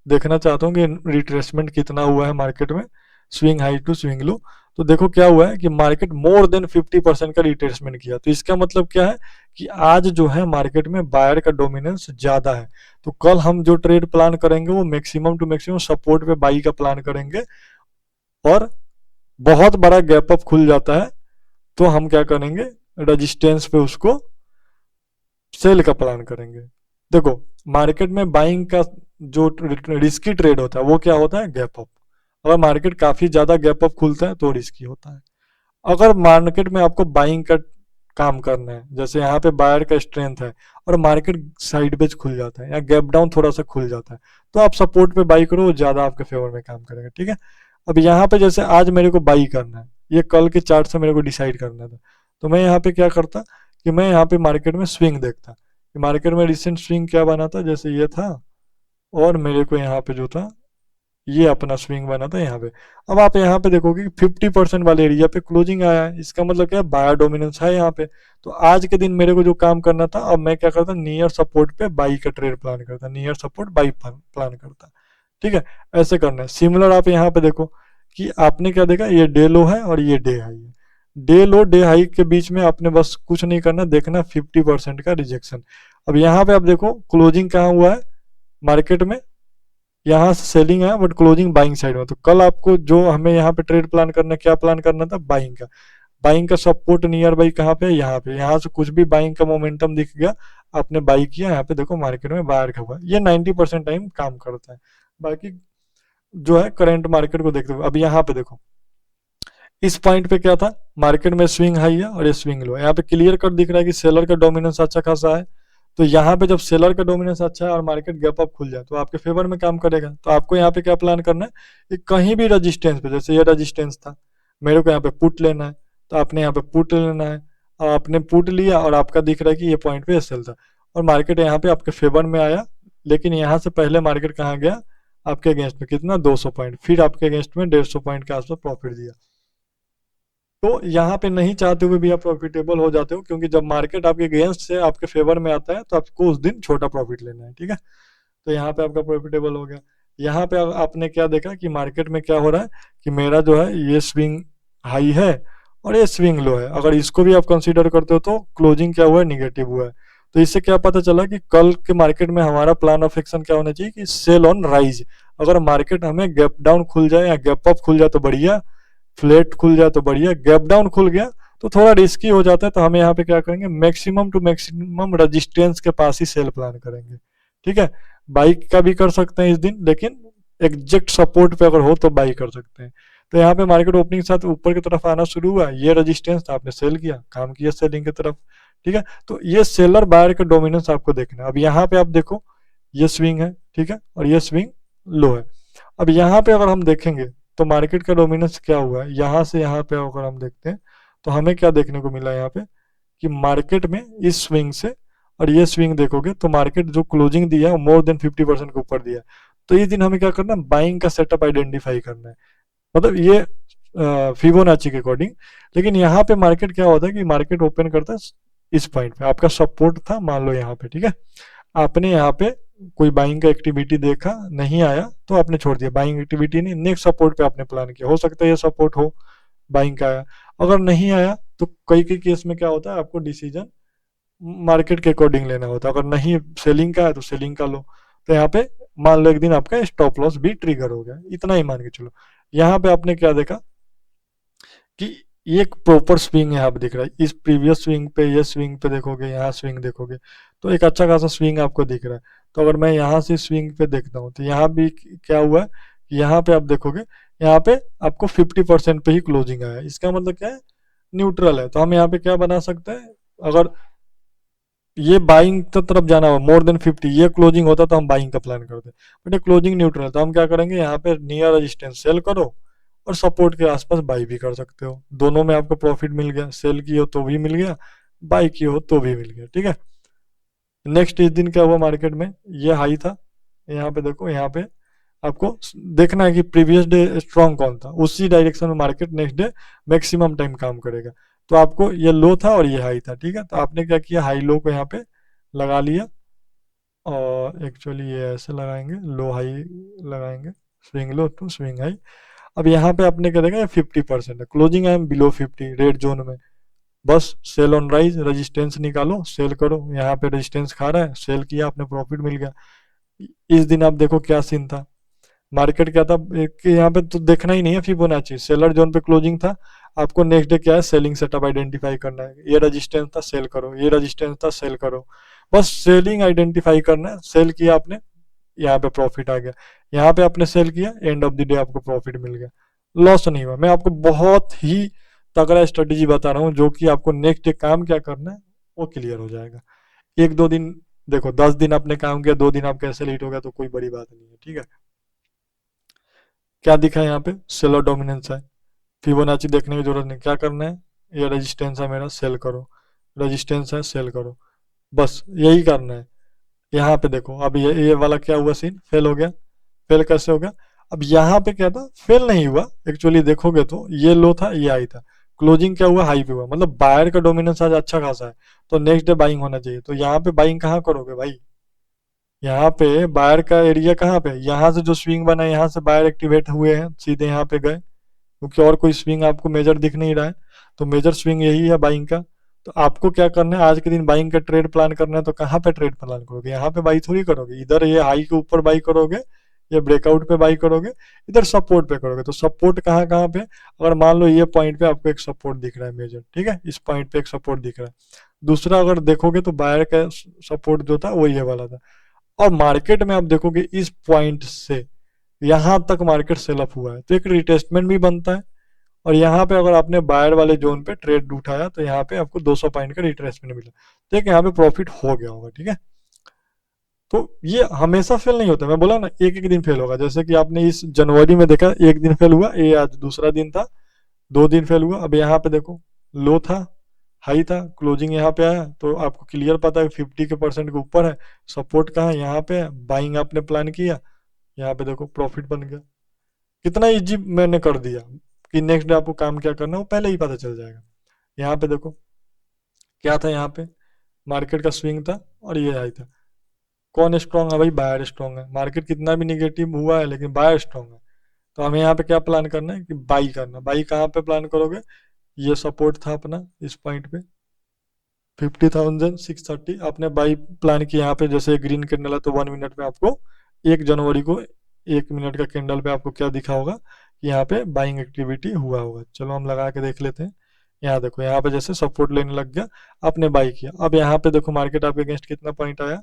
देखना चाहता हूँ कि रिट्रेसमेंट कितना हुआ है मार्केट में, swing high to swing low, तो देखो क्या हुआ है कि मार्केट मोर देन 50% का रिट्रेसमेंट किया। तो इसका मतलब क्या है कि आज जो है मार्केट में बायर का डोमिनेंस ज्यादा है। तो कल हम जो ट्रेड प्लान करेंगे वो मैक्सिमम टू मैक्सिमम सपोर्ट पे बाई का प्लान करेंगे, और बहुत बड़ा गैप अप खुल जाता है तो हम क्या करेंगे, रजिस्टेंस पे उसको सेल का प्लान करेंगे। देखो मार्केट में बाइंग का जो रिस्की ट्रेड होता है वो क्या होता है, गैप अप। अगर मार्केट काफी ज्यादा गैप अप खुलता है तो रिस्की होता है। अगर मार्केट में आपको बाइंग का काम करना है, जैसे यहाँ पे बायर का स्ट्रेंथ है और मार्केट साइडवेज खुल जाता है या गैप डाउन थोड़ा सा खुल जाता है, तो आप सपोर्ट पे बाई करो, वो ज्यादा आपके फेवर में काम करेगा, ठीक है। अब यहाँ पे जैसे आज मेरे को बाई करना है, ये कल के चार्ट से मेरे को डिसाइड करना था, तो मैं यहाँ पे क्या करता कि मैं यहाँ पे मार्केट में स्विंग देखता कि मार्केट में रिसेंट स्विंग क्या बना था, जैसे ये था, और मेरे को यहाँ पे जो था ये अपना स्विंग बना था यहाँ पे। अब आप यहाँ पे देखोगे कि 50% वाले एरिया पे क्लोजिंग आया है, इसका मतलब क्या है, बायर डोमिनेंस है यहाँ पे। तो आज के दिन मेरे को जो काम करना था, अब मैं क्या करता, नियर सपोर्ट पे बाई का ट्रेड प्लान करता, नियर सपोर्ट बाई प्लान करता, ठीक है। ऐसे करना है। सिमिलर आप यहाँ पे देखो कि आपने क्या देखा, ये डे लो है और ये डे हाई है। डे लो डे हाई के बीच में आपने बस कुछ नहीं करना, देखना 50% का रिजेक्शन। अब यहाँ पे आप देखो क्लोजिंग कहाँ हुआ है मार्केट में, यहाँ से सेलिंग है बट क्लोजिंग बाइंग साइड में। तो कल आपको जो हमें यहाँ पे ट्रेड प्लान करना, क्या प्लान करना था, बाइंग का। बाइंग का सपोर्ट नियर बाई कहाँ पे, यहाँ पे, यहाँ से कुछ भी बाइंग का मोमेंटम दिख गया आपने बाई किया, यहाँ पे देखो मार्केट में बायर का हुआ। ये 90% टाइम काम करता है। बाकी जो है करंट मार्केट को देखते हुए अब यहाँ पे देखो, इस पॉइंट पे क्या था, मार्केट में स्विंग हाई है और ये स्विंग लो है। यहाँ पे क्लियर कट दिख रहा है कि सेलर का डोमिनेंस अच्छा खासा है। तो यहाँ पे जब सेलर का डोमिनेंस अच्छा है और मार्केट गैप अप खुल जाए तो आपके फेवर में काम करेगा। तो आपको यहाँ पे क्या प्लान करना है कि कहीं भी रजिस्टेंस पे, जैसे ये रजिस्टेंस था, मेरे को यहाँ पे पुट लेना है, तो आपने यहाँ पे पुट लेना है। और आपने पुट लिया और आपका दिख रहा है कि ये पॉइंट पे सेल था और मार्केट यहाँ पे आपके फेवर में आया, लेकिन यहाँ से पहले मार्केट कहाँ गया, आपके अगेंस्ट में कितना 200 पॉइंट, फिर आपके अगेंस्ट में 150 पॉइंट के आसपास प्रॉफिट दिया। तो यहाँ पे नहीं चाहते हुए भी आप प्रॉफिटेबल हो जाते हो, क्योंकि जब मार्केट आपके अगेंस्ट से आपके फेवर में आता है तो आपको उस दिन छोटा प्रॉफिट लेना है, ठीक है। तो यहाँ पे आपका प्रॉफिटेबल हो गया। यहाँ पे आपने क्या देखा कि मार्केट में क्या हो रहा है कि मेरा जो है ये स्विंग हाई है और ये स्विंग लो है, अगर इसको भी आप कंसीडर करते हो तो क्लोजिंग क्या हुआ है, निगेटिव हुआ है। तो इससे क्या पता चला कि कल के मार्केट में हमारा प्लान ऑफ एक्शन क्या होना चाहिए कि सेल ऑन राइज। अगर मार्केट हमें गैप डाउन खुल जाए या गैप अप खुल जाए तो बढ़िया, फ्लैट खुल जाए तो बढ़िया, गैप डाउन खुल गया तो थोड़ा रिस्की हो जाता है, तो हमें यहाँ पे क्या करेंगे, मैक्सिमम टू मैक्सिमम रेजिस्टेंस के पास ही सेल प्लान करेंगे, ठीक है। बाइक का भी कर सकते हैं इस दिन, लेकिन एग्जैक्ट सपोर्ट पे अगर हो तो बाई कर सकते हैं। तो यहाँ पे मार्केट ओपनिंग के साथ ऊपर की तरफ आना शुरू हुआ, ये रेजिस्टेंस था, आपने सेल किया, काम किया सेलिंग की तरफ, ठीक है। तो ये सेलर बायर का डोमिनेंस आपको देखना है। अब यहाँ पे आप देखो ये स्विंग है, ठीक है, और ये स्विंग लो है। अब यहाँ पे अगर हम देखेंगे तो मार्केट का डोमिनेंस क्या हुआ है, यहाँ से यहाँ पे अगर हम देखते हैं तो हमें क्या देखने को मिला यहाँ पे कि मार्केट में इस स्विंग से और ये स्विंग देखोगे तो मार्केट जो क्लोजिंग दिया है मोर देन 50% के ऊपर दिया है। तो इस दिन हमें क्या करना है, बाइंग का सेटअप आइडेंटिफाई करना है, मतलब ये फिबोनाची के अकॉर्डिंग। लेकिन यहाँ पे मार्केट क्या होता है कि मार्केट ओपन करता है इस पॉइंट पे, आपका सपोर्ट था मान लो यहाँ पे, ठीक है। आपने यहाँ पे कोई बाइंग का एक्टिविटी देखा, नहीं आया तो आपने छोड़ दिया, बाइंग एक्टिविटी नहीं, नेक्स्ट सपोर्ट पे आपने प्लान किया, हो सकता है ये सपोर्ट हो, बाइंग का आया। अगर नहीं आया तो कई कई केस में क्या होता है, आपको डिसीजन मार्केट के अकॉर्डिंग लेना होता है, अगर नहीं सेलिंग का है तो सेलिंग का लो। तो यहाँ पे मान लो एक दिन आपका स्टॉप लॉस भी ट्रिगर हो गया, इतना ही मान के चलो। यहाँ पे आपने क्या देखा कि एक प्रॉपर स्विंग यहाँ पे दिख रहा है, इस प्रीवियस स्विंग पे, ये स्विंग पे देखोगे, यहाँ स्विंग देखोगे तो एक अच्छा खासा स्विंग आपको दिख रहा है। तो अगर मैं यहाँ से स्विंग पे देखता हूँ तो यहाँ भी क्या हुआ है, यहाँ पे आप देखोगे यहाँ पे आपको 50% पे ही क्लोजिंग आया है, इसका मतलब क्या है, न्यूट्रल है। तो हम यहाँ पे क्या बना सकते हैं, अगर ये बाइंग की तरफ जाना हो मोर देन 50, ये क्लोजिंग होता तो हम बाइंग का प्लान करते, बट ये क्लोजिंग न्यूट्रल, तो हम क्या करेंगे, यहाँ पे नियर रेजिस्टेंस सेल करो और सपोर्ट के आसपास बाई भी कर सकते हो, दोनों में आपको प्रॉफिट मिल गया, सेल की हो तो भी मिल गया, बाई की हो तो भी मिल गया, ठीक है। नेक्स्ट इस दिन क्या हुआ मार्केट में, ये हाई था, यहाँ पे देखो, यहाँ पे आपको देखना है कि प्रीवियस डे स्ट्रॉन्ग कौन था, उसी डायरेक्शन में market next day maximum time काम करेगा। तो आपको ये लो था और ये हाई था, ठीक है। तो आपने क्या किया, हाई लो को यहाँ पे लगा लिया, और एक्चुअली ये ऐसे लगाएंगे, लो हाई लगाएंगे, swing low to swing high. अब यहाँ पे आपने क्या देखा, 50% है, क्लोजिंग है बिलो 50 रेड जोन में, बस सेल ऑन राइज, रेजिस्टेंस निकालो, सेल करो, यहाँ पे रेजिस्टेंस खा रहा है, सेल किया, आपने प्रॉफिट मिल गया। इस दिन आप देखो क्या सीन था, मार्केट क्या था कि यहाँ पे तो देखना ही नहीं है फिबोनाची, सेलर जोन पे क्लोजिंग था, आपको नेक्स्ट डे क्या है, सेलिंग सेटअप आइडेंटिफाई करना है, ये रेजिस्टेंस था सेल करो, ये रेजिस्टेंस था सेल करो, बस सेलिंग आइडेंटिफाई करना है, सेल किया आपने, यहाँ पे प्रॉफिट आ गया, यहाँ पे आपने सेल किया, एंड ऑफ द डे आपको प्रॉफिट मिल गया, लॉस नहीं हुआ। मैं आपको बहुत ही तगड़ा स्ट्रेटेजी बता रहा हूँ जो कि आपको नेक्स्ट डे काम क्या करना है वो क्लियर हो जाएगा। एक दो दिन देखो, 10 दिन आपने काम किया, 2 दिन आप कैसे लेट हो गया तो कोई बड़ी बात नहीं है, ठीक है। क्या दिखा है यहाँ पे, सेलर डोमिनेंस है, फिबोनाची देखने की जरूरत नहीं, क्या करना है, ये रेजिस्टेंस है मेरा, सेल करो, रेजिस्टेंस है सेल करो, बस यही करना है। यहाँ पे देखो अब ये वाला क्या हुआ, सीन फेल हो गया, फेल कैसे हो गया, अब यहाँ पे क्या था, फेल नहीं हुआ एक्चुअली, देखोगे तो ये लो था ये हाई था, क्लोजिंग क्या हुआ, हाई पे हुआ, मतलब बायर का डोमिनेंस आज अच्छा खासा है, तो नेक्स्ट डे बाइंग होना चाहिए। तो यहाँ पे बाइंग कहाँ करोगे भाई, यहाँ पे बायर का एरिया कहाँ पे, यहाँ से जो स्विंग बना है यहाँ से बायर एक्टिवेट हुए हैं, सीधे यहाँ पे गए, क्योंकि और कोई स्विंग आपको मेजर दिख नहीं रहा है, तो मेजर स्विंग यही है बाइंग का। तो आपको क्या करना है, आज के दिन बाइंग का ट्रेड प्लान करना है, तो कहाँ पे ट्रेड प्लान करोगे, यहाँ पे बाई थोड़ी करोगे, इधर ये हाई के ऊपर बाई करोगे, ये ब्रेकआउट पे बाई करोगे, इधर सपोर्ट पे करोगे। तो सपोर्ट कहाँ कहाँ पे, अगर मान लो ये पॉइंट पे आपको एक सपोर्ट दिख रहा है मेजर, ठीक है, इस पॉइंट पे एक सपोर्ट दिख रहा है, दूसरा अगर देखोगे तो बायर का सपोर्ट जो था वो ये वाला था, और मार्केट में आप देखोगे इस पॉइंट से यहां तक मार्केट सेल अप हुआ है, तो एक रिटेस्टमेंट भी बनता है, और यहाँ पे अगर आपने बायर वाले जोन पे ट्रेड उठाया तो यहाँ पे आपको 200 पॉइंट का रिट्रेसमेंट मिला, तो एक यहाँ पे प्रॉफिट हो गया होगा, ठीक है। तो ये हमेशा फेल नहीं होता, मैं बोला ना एक एक दिन फेल होगा, जैसे कि आपने इस जनवरी में देखा एक दिन फेल हुआ, ये आज दूसरा दिन था, 2 दिन फेल हुआ। अब यहाँ पे देखो लो था, हाई था, क्लोजिंग यहाँ पे आया, तो आपको क्लियर पता है 50% के ऊपर है, सपोर्ट कहाँ है, यहाँ पे बाइंग आपने प्लान किया, यहाँ पे देखो प्रॉफिट बन गया। कितना इजी मैंने कर दिया कि नेक्स्ट डे आपको काम क्या करना है वो पहले ही पता चल जाएगा। यहाँ पे देखो क्या था, यहाँ पे मार्केट का स्विंग था और ये हाई था। कौन स्ट्रांग है भाई? बायर स्ट्रांग है। मार्केट कितना भी निगेटिव हुआ है लेकिन बायर स्ट्रांग है। तो हमें यहाँ पे क्या प्लान करना है कि बाई करना। बाई कहाँ पे प्लान करोगे? ये सपोर्ट था अपना इस पॉइंट पे 50,630, आपने बाई प्लान किया यहाँ पे। जैसे ग्रीन कैंडल है तो 1 मिनट में आपको 1 जनवरी को 1 मिनट का कैंडल पे आपको क्या दिखा होगा कि यहाँ पे बाइंग एक्टिविटी हुआ होगा। चलो हम लगा के देख लेते हैं। यहाँ देखो यहाँ पे जैसे सपोर्ट लेने लग गया, आपने बाई किया। अब यहाँ पे देखो मार्केट आपके अगेंस्ट कितना पॉइंट आया?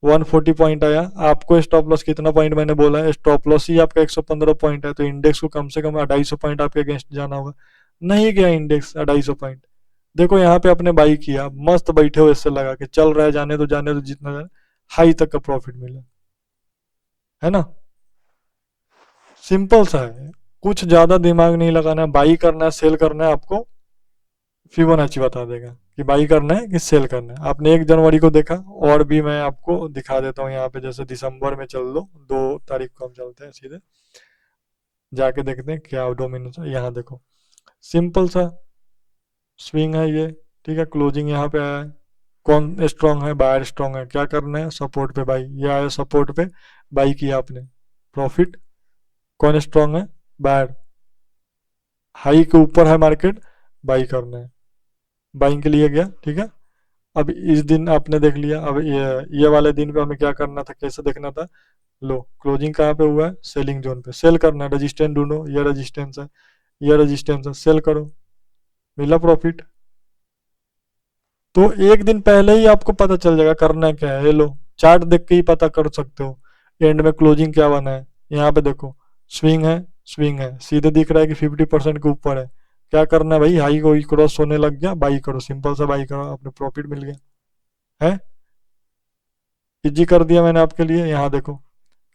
140 पॉइंट आया। आपको स्टॉप लॉस कितना पॉइंट मैंने बोला है? स्टॉप लॉस ही आपका 115 पॉइंट है, तो इंडेक्स को कम से कम 250 पॉइंट आपके अगेंस्ट जाना होगा। नहीं गया इंडेक्स 250 पॉइंट। देखो यहाँ पे आपने बाई किया, मस्त बैठे हो इससे लगा के, चल रहा है जाने दो जितना जाने, हाई तक का प्रॉफिट मिला है ना। सिंपल सा है, कुछ ज्यादा दिमाग नहीं लगाना है। बाई करना है सेल करना है, आपको फिबोनाची बता देगा कि बाई करना है कि सेल करना है। आपने 1 जनवरी को देखा, और भी मैं आपको दिखा देता हूँ यहाँ पे। जैसे दिसंबर में चल लो, 2 तारीख को हम चलते हैं सीधे, जाके देखते हैं क्या डोमिनेंस है। यहाँ देखो सिंपल सा स्विंग है ये, ठीक है। क्लोजिंग यहाँ पे आया है। कौन स्ट्रांग है? बायर स्ट्रांग है। क्या करना है? सपोर्ट पे बाई। ये आया सपोर्ट पे, बाई किया आपने, प्रॉफिट। कौन स्ट्रांग है? बायर। हाई के ऊपर है मार्केट, बाई करना है, बाइंग के लिए गया, ठीक है। अब इस दिन आपने देख लिया। अब ये वाले दिन पे हमें क्या करना था, कैसे देखना था? लो क्लोजिंग कहाँ पे हुआ है? सेलिंग जोन पे। सेल करना है, रजिस्टेंस ढूंढो। ये रजिस्टेंस है, ये रजिस्टेंस है, सेल करो, मिला प्रॉफिट। तो एक दिन पहले ही आपको पता चल जाएगा करना क्या है। ये लो चार्ट देख के ही पता कर सकते हो एंड में क्लोजिंग क्या बना है। यहाँ पे देखो स्विंग है, स्विंग है, सीधे दिख रहा है कि 50% के ऊपर है। क्या करना है भाई? हाई को क्रॉस होने लग गया, बाई करो, सिंपल सा बाई करो, आपने प्रॉफिट मिल गया है। इजी कर दिया मैंने आपके लिए। यहाँ देखो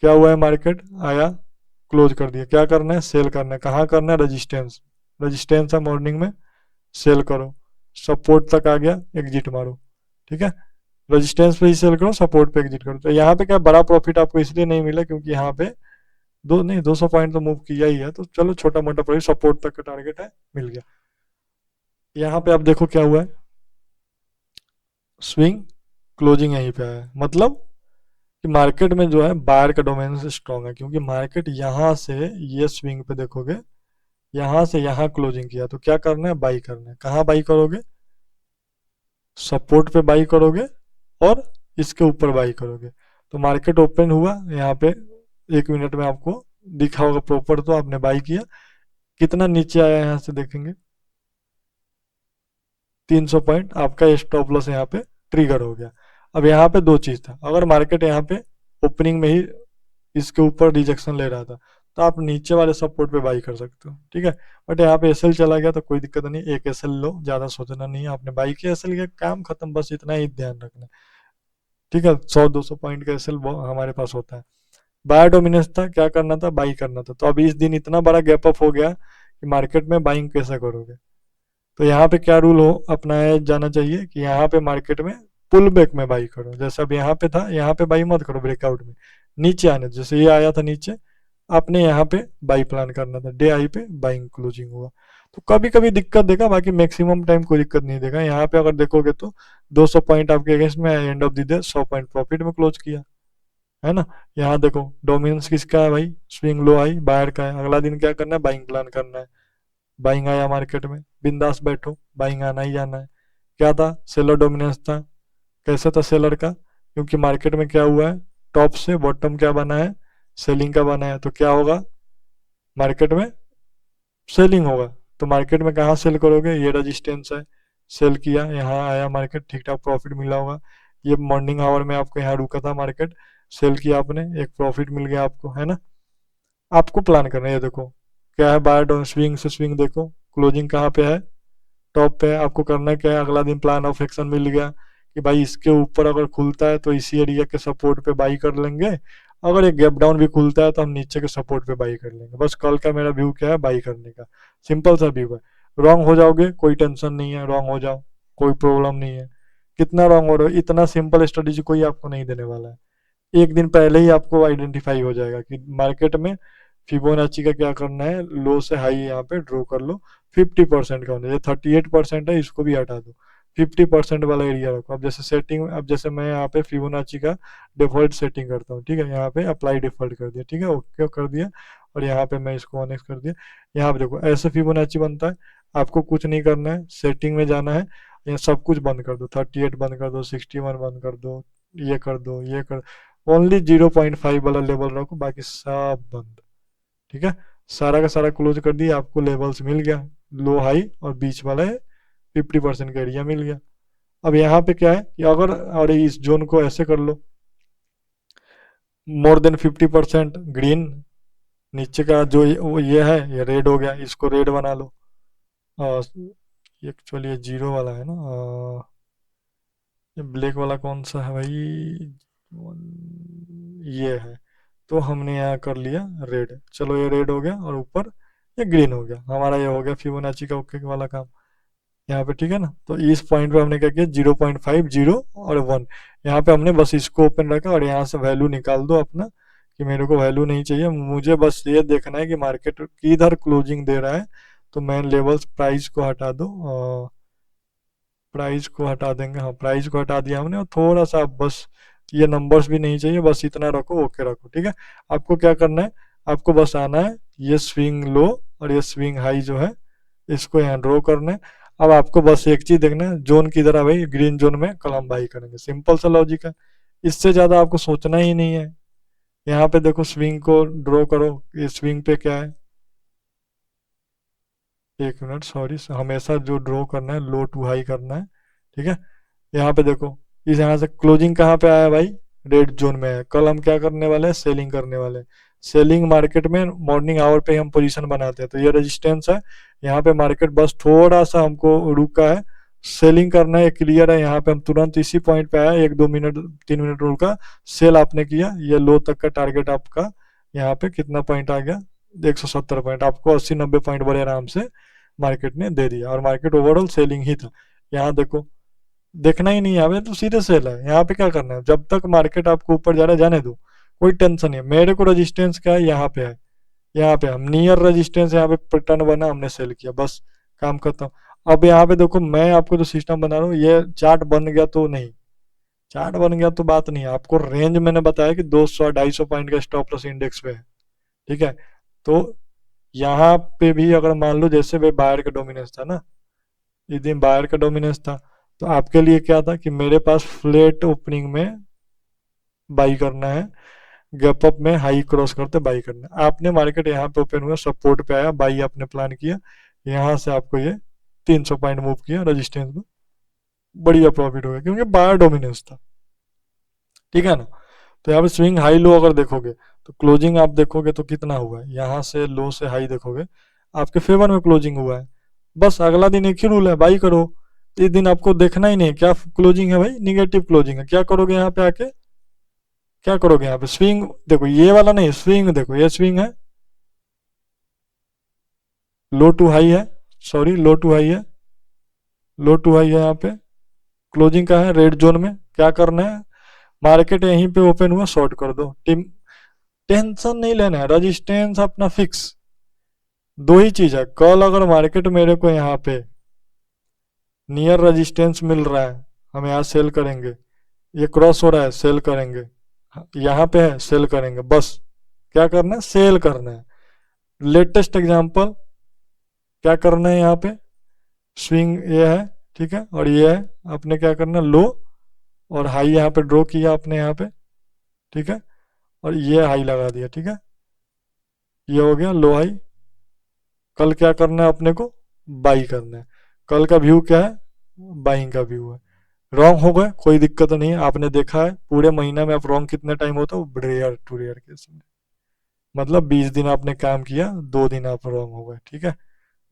क्या हुआ है, मार्केट आया, क्लोज कर दिया। क्या करना है? सेल करना है। कहाँ करना है? रजिस्टेंस, रजिस्टेंस है मॉर्निंग में, सेल करो। सपोर्ट तक आ गया, एग्जिट मारो, ठीक है। रजिस्टेंस पे ही सेल करो, सपोर्ट पे एग्जिट करो। तो यहाँ पे क्या बड़ा प्रॉफिट आपको इसलिए नहीं मिला क्योंकि यहाँ पे 200 पॉइंट तो मूव किया ही है, तो चलो छोटा मोटा प्रॉफिट, सपोर्ट तक का टारगेट है, मिल गया। यहाँ पे आप देखो क्या हुआ है, स्विंग, क्लोजिंग यहीं पे है। मतलब कि मार्केट में जो है बायर का डोमिनेंस स्ट्रांग है, क्योंकि मार्केट यहाँ से ये स्विंग पे देखोगे, यहाँ से यहाँ क्लोजिंग किया, तो क्या करना है? बाई करना है। कहाँ बाई करोगे? सपोर्ट पे बाई करोगे और इसके ऊपर बाई करोगे। तो मार्केट ओपन हुआ यहाँ पे, 1 मिनट में आपको दिखा होगा प्रॉपर, तो आपने बाई किया। कितना नीचे आया यहाँ से देखेंगे, 300 पॉइंट, आपका स्टॉप लॉस यहाँ पे ट्रिगर हो गया। अब यहाँ पे दो चीज था, अगर मार्केट यहाँ पे ओपनिंग में ही इसके ऊपर रिजेक्शन ले रहा था तो आप नीचे वाले सपोर्ट पे बाई कर सकते हो, ठीक है। बट यहाँ पे एसएल चला गया तो कोई दिक्कत नहीं, एक एसएल लो, ज्यादा सोचना नहीं है। आपने बाई किया, एसएल किया, काम खत्म, बस इतना ही ध्यान रखना, ठीक है। 100-200 पॉइंट का एसएल हमारे पास होता है। बायर डोमिनेंस था, क्या करना था? बाई करना था। तो अभी इस दिन इतना बड़ा गैप अप हो गया कि मार्केट में बाइंग कैसे करोगे। तो यहाँ पे क्या रूल हो अपनाया जाना चाहिए कि यहाँ पे मार्केट में पुल बैक में बाई करो। जैसे अब यहाँ पे था, यहाँ पे बाई मत करो ब्रेकआउट में, नीचे आने, जैसे ये आया था नीचे, आपने यहाँ पे बाई प्लान करना था। डे आई पे बाइंग क्लोजिंग हुआ तो कभी कभी दिक्कत देगा, बाकी मैक्सिमम टाइम कोई दिक्कत नहीं देगा। यहाँ पे अगर देखोगे तो 200 पॉइंट आपके अगेंस्ट में, end of the day 100 point profit में क्लोज किया, है ना। यहाँ देखो डोमिनेंस किसका है भाई? स्विंग लो आई, बायर का है। अगला दिन क्या करना है? बाइंग प्लान करना है। बाइंग आया मार्केट में, बिंदास बैठो, बाइंग आना ही आना है। क्या था? सेलर डोमिनेंस था। कैसे था सेलर का? क्योंकि मार्केट में क्या हुआ है, टॉप से बॉटम क्या बना है? सेलिंग का बना है। तो क्या होगा? मार्केट में सेलिंग होगा। तो मार्केट में कहाँ सेल करोगे? ये रजिस्टेंस है, सेल किया, यहाँ आया मार्केट, ठीक ठाक प्रॉफिट मिला होगा। ये मॉर्निंग आवर में आपको यहाँ रुका था मार्केट, सेल किया आपने, एक प्रॉफिट मिल गया आपको, है ना। आपको प्लान करना है। ये देखो क्या है, बाय डाउन स्विंग से स्विंग देखो, क्लोजिंग कहाँ पे है? टॉप पे है। आपको करना क्या है? अगला दिन प्लान ऑफ एक्शन मिल गया कि भाई इसके ऊपर अगर खुलता है तो इसी एरिया के सपोर्ट पे बाई कर लेंगे, अगर एक गैप डाउन भी खुलता है तो हम नीचे के सपोर्ट पे बाई कर लेंगे। बस कल का मेरा व्यू क्या है? बाई करने का, सिंपल सा व्यू है। रॉन्ग हो जाओगे कोई टेंशन नहीं है, रॉन्ग हो जाओ कोई प्रॉब्लम नहीं है। कितना रॉन्ग हो रहा है, इतना सिंपल स्ट्रेटेजी कोई आपको नहीं देने वाला है। एक दिन पहले ही आपको आइडेंटिफाई हो जाएगा कि मार्केट में फिबोनाची का क्या करना है, लो से हाई यहाँ पे ड्रॉ कर लो। 50% का होना, ये 38% है, इसको भी हटा दो। 50% वाला एरिया रखो। अब जैसे सेटिंग, अब जैसे मैं यहाँ पे फिबोनाची का डिफॉल्ट सेटिंग करता हूँ, ठीक है, यहाँ पे अप्लाई डिफॉल्ट कर दिया, ठीक है, ओके कर दिया, और यहाँ पे मैं इसको ऑनेक्स कर दिया। यहाँ पे देखो ऐसे फिबोनाची बनता है। आपको कुछ नहीं करना है, सेटिंग में जाना है, यहाँ सब कुछ बंद कर दो, 38 बंद कर दो, 61 बंद कर दो, ये कर दो, ये कर, ओनली 0.5 वाला लेवल रखो, बाकी सब बंद। ठीक है, सारा का सारा क्लोज कर दिया, आपको लेवल्स मिल गया, लो हाई और बीच वाला है 50% का एरिया मिल गया। अब यहाँ पे क्या है कि अगर, और इस जोन को ऐसे कर लो, मोर देन 50% ग्रीन, नीचे का जो वो ये है ये रेड हो गया, इसको रेड बना लो। एक्चुअली ये जीरो वाला है ना, ये ब्लैक वाला कौन सा है भाई, ये है। तो हमने यहाँ कर लिया रेड, चलो ये रेड हो गया, और ऊपर ये ग्रीन हो गया, हमारा ये हो गया फिबोनाची का ओके वाला काम यहाँ पे, ठीक है ना। तो इस पॉइंट पे हमने क्या किया, 0.5, 0 और 1, यहाँ पे हमने बस इसको ओपन रखा, और यहाँ से वैल्यू निकाल दो अपना, कि मेरे को वैल्यू नहीं चाहिए, मुझे बस ये देखना है कि मार्केट किधर क्लोजिंग दे रहा है। तो मेन लेवल्स प्राइस को हटा दो, प्राइस को हटा देंगे, हाँ प्राइस को हटा दिया हमने, और थोड़ा सा बस ये नंबर्स भी नहीं चाहिए, बस इतना रखो, ओके रखो, ठीक है। आपको क्या करना है, आपको बस आना है, ये स्विंग लो और ये स्विंग हाई जो है इसको यहाँ ड्रॉ करना है। अब आपको बस एक चीज देखना है, जोन की तरह भाई ग्रीन जोन में कल हम बाई करेंगे, सिंपल सा लॉजिक है, इससे ज्यादा आपको सोचना ही नहीं है। यहाँ पे देखो स्विंग को ड्रॉ करो, ये स्विंग पे क्या है, एक मिनट सॉरी, हमेशा जो ड्रॉ करना है लो टू हाई करना है, ठीक है। यहाँ पे देखो, इस यहाँ से क्लोजिंग कहाँ पे आया भाई, रेड जोन में है। कल हम क्या करने वाले हैं, सेलिंग करने वाले हैं। सेलिंग मार्केट में मॉर्निंग आवर पे हम पोजीशन बनाते हैं, तो ये रेजिस्टेंस है, यहाँ पे मार्केट बस थोड़ा सा हमको रुका है, सेलिंग करना है, क्लियर है। यहाँ पे हम तुरंत इसी पॉइंट पे आए, 1 2 मिनट 3 मिनट रुका, सेल आपने किया, ये लो तक का टारगेट आपका यहाँ पे कितना पॉइंट आ गया, 170 पॉइंट, आपको 80 90 पॉइंट बड़े आराम से मार्केट ने दे दिया, और मार्केट ओवरऑल सेलिंग ही था। यहाँ देखो, देखना ही नहीं है तो सीधे सेल है, यहाँ पे क्या करना है, जब तक मार्केट आपको ऊपर जा रहा है जाने दो, कोई टेंशन नहीं है। मेरे को रेजिस्टेंस क्या है, यहाँ पे है, यहाँ पे हम नियर रेजिस्टेंस, यहाँ पे पैटर्न बना, हमने सेल किया, बस काम खत्म। अब यहाँ पे देखो, मैं आपको जो सिस्टम बना रहा हूँ, ये चार्ट बन गया तो नहीं, चार्ट बन गया तो बात नहीं है, आपको रेंज मैंने बताया कि 200 250 पॉइंट का स्टॉप लॉस इंडेक्स पे है, ठीक है। तो यहाँ पे भी अगर मान लो जैसे भाई बायर का डोमिनेंस था ना, इस दिन बायर का डोमिनेंस था, तो आपके लिए क्या था कि मेरे पास फ्लैट ओपनिंग में बाई करना है, गैप अप में हाई क्रॉस करते बाई करना है। आपने मार्केट यहाँ पे ओपन हुआ, सपोर्ट पे आया, बाई आपने प्लान किया, यहाँ से आपको ये 300 पॉइंट मूव किया रेजिस्टेंस में, बढ़िया प्रॉफिट हो गया क्योंकि बायर डोमिनेंस था, ठीक है ना। तो यहाँ पे स्विंग हाई लो अगर देखोगे, तो क्लोजिंग आप देखोगे तो कितना हुआ है, यहाँ से लो से हाई देखोगे, आपके फेवर में क्लोजिंग हुआ है। बस अगला दिन एक ही रूल है, बाई करो। इस दिन आपको देखना ही नहीं है क्या क्लोजिंग है भाई, निगेटिव क्लोजिंग है, क्या करोगे यहाँ पे आके, क्या करोगे यहाँ पे, स्विंग देखो, ये वाला नहीं, स्विंग देखो, ये स्विंग है, लो टू हाई है, सॉरी लो टू हाई है, लो टू हाई है यहाँ पे, क्लोजिंग का है रेड जोन में, क्या करना है, मार्केट यहीं पे ओपन हुआ शॉर्ट कर दो, टीम, टेंशन नहीं लेना है, रजिस्टेंस अपना फिक्स। दो ही चीज है, कल अगर मार्केट मेरे को यहाँ पे नियर रेजिस्टेंस मिल रहा है, हम यहाँ सेल करेंगे, ये क्रॉस हो रहा है सेल करेंगे, यहाँ पे है सेल करेंगे, बस क्या करना है, सेल करना है। लेटेस्ट एग्जांपल क्या करना है, यहाँ पे स्विंग ये है, ठीक है, और ये है, आपने क्या करना है, लो और हाई यहाँ पे ड्रॉ किया आपने यहाँ पे, ठीक है, और ये हाई लगा दिया, ठीक है, ये हो गया लो हाई। कल क्या करना है अपने को, बाई करना है। कल का व्यू क्या है, बाइंग का व्यू है। रॉन्ग हो गए कोई दिक्कत नहीं है, आपने देखा है पूरे महीना में आप रॉन्ग कितने टाइम होता हो, रेयर टू रेयर केस में, मतलब 20 दिन आपने काम किया, 2 दिन आप रॉन्ग हो गए, ठीक है,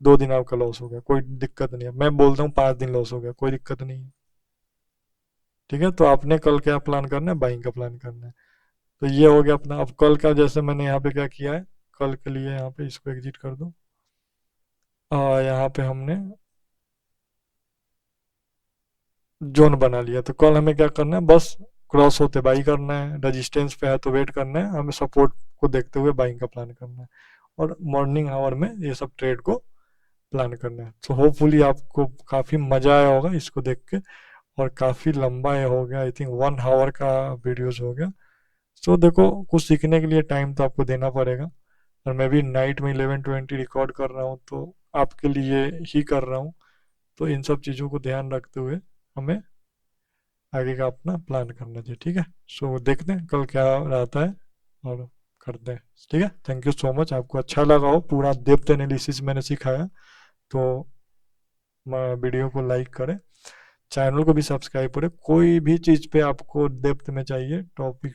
2 दिन आपका लॉस हो गया, कोई दिक्कत नहीं है। मैं बोलता हूँ 5 दिन लॉस हो गया, कोई दिक्कत नहीं है, ठीक है। तो आपने कल क्या प्लान करना है, बाइंग का प्लान करना है। तो ये हो गया अपना। अब कल का जैसे मैंने यहाँ पे क्या किया है, कल के लिए यहाँ पे इसको एग्जिट कर दो, यहाँ पे हमने जोन बना लिया। तो कल हमें क्या करना है, बस क्रॉस होते बाई करना है, रेजिस्टेंस पे है तो वेट करना है, हमें सपोर्ट को देखते हुए बाइंग का प्लान करना है, और मॉर्निंग आवर में ये सब ट्रेड को प्लान करना है। तो होपफुली आपको काफ़ी मज़ा आया होगा इसको देख के, और काफ़ी लंबा ये हो गया, आई थिंक 1 आवर का वीडियोस हो गया। सो देखो, कुछ सीखने के लिए टाइम तो आपको देना पड़ेगा, और मैं भी नाइट में 11:20 रिकॉर्ड कर रहा हूँ, तो आपके लिए ही कर रहा हूँ। तो इन सब चीज़ों को ध्यान रखते हुए हमें आगे का अपना प्लान करना चाहिए, ठीक है। सो देखते हैं कल क्या रहता है, और करते हैं, ठीक है। थैंक यू सो मच, आपको अच्छा लगा हो, पूरा डेप्थ एनालिसिस मैंने सिखाया, तो वीडियो को लाइक करें, चैनल को भी सब्सक्राइब करें। कोई भी चीज़ पे आपको डेप्थ में चाहिए टॉपिक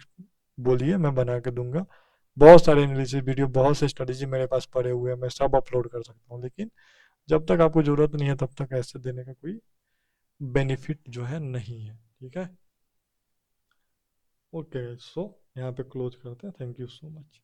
बोलिए, मैं बना के दूंगा। बहुत सारे एनालिसिस वीडियो, बहुत से स्ट्रेटेजी मेरे पास पड़े हुए हैं, मैं सब अपलोड कर सकता हूँ, लेकिन जब तक आपको ज़रूरत नहीं है तब तक ऐसे देने का कोई बेनिफिट जो है नहीं है, ठीक है। ओके, सो यहाँ पे क्लोज करते हैं, थैंक यू सो मच।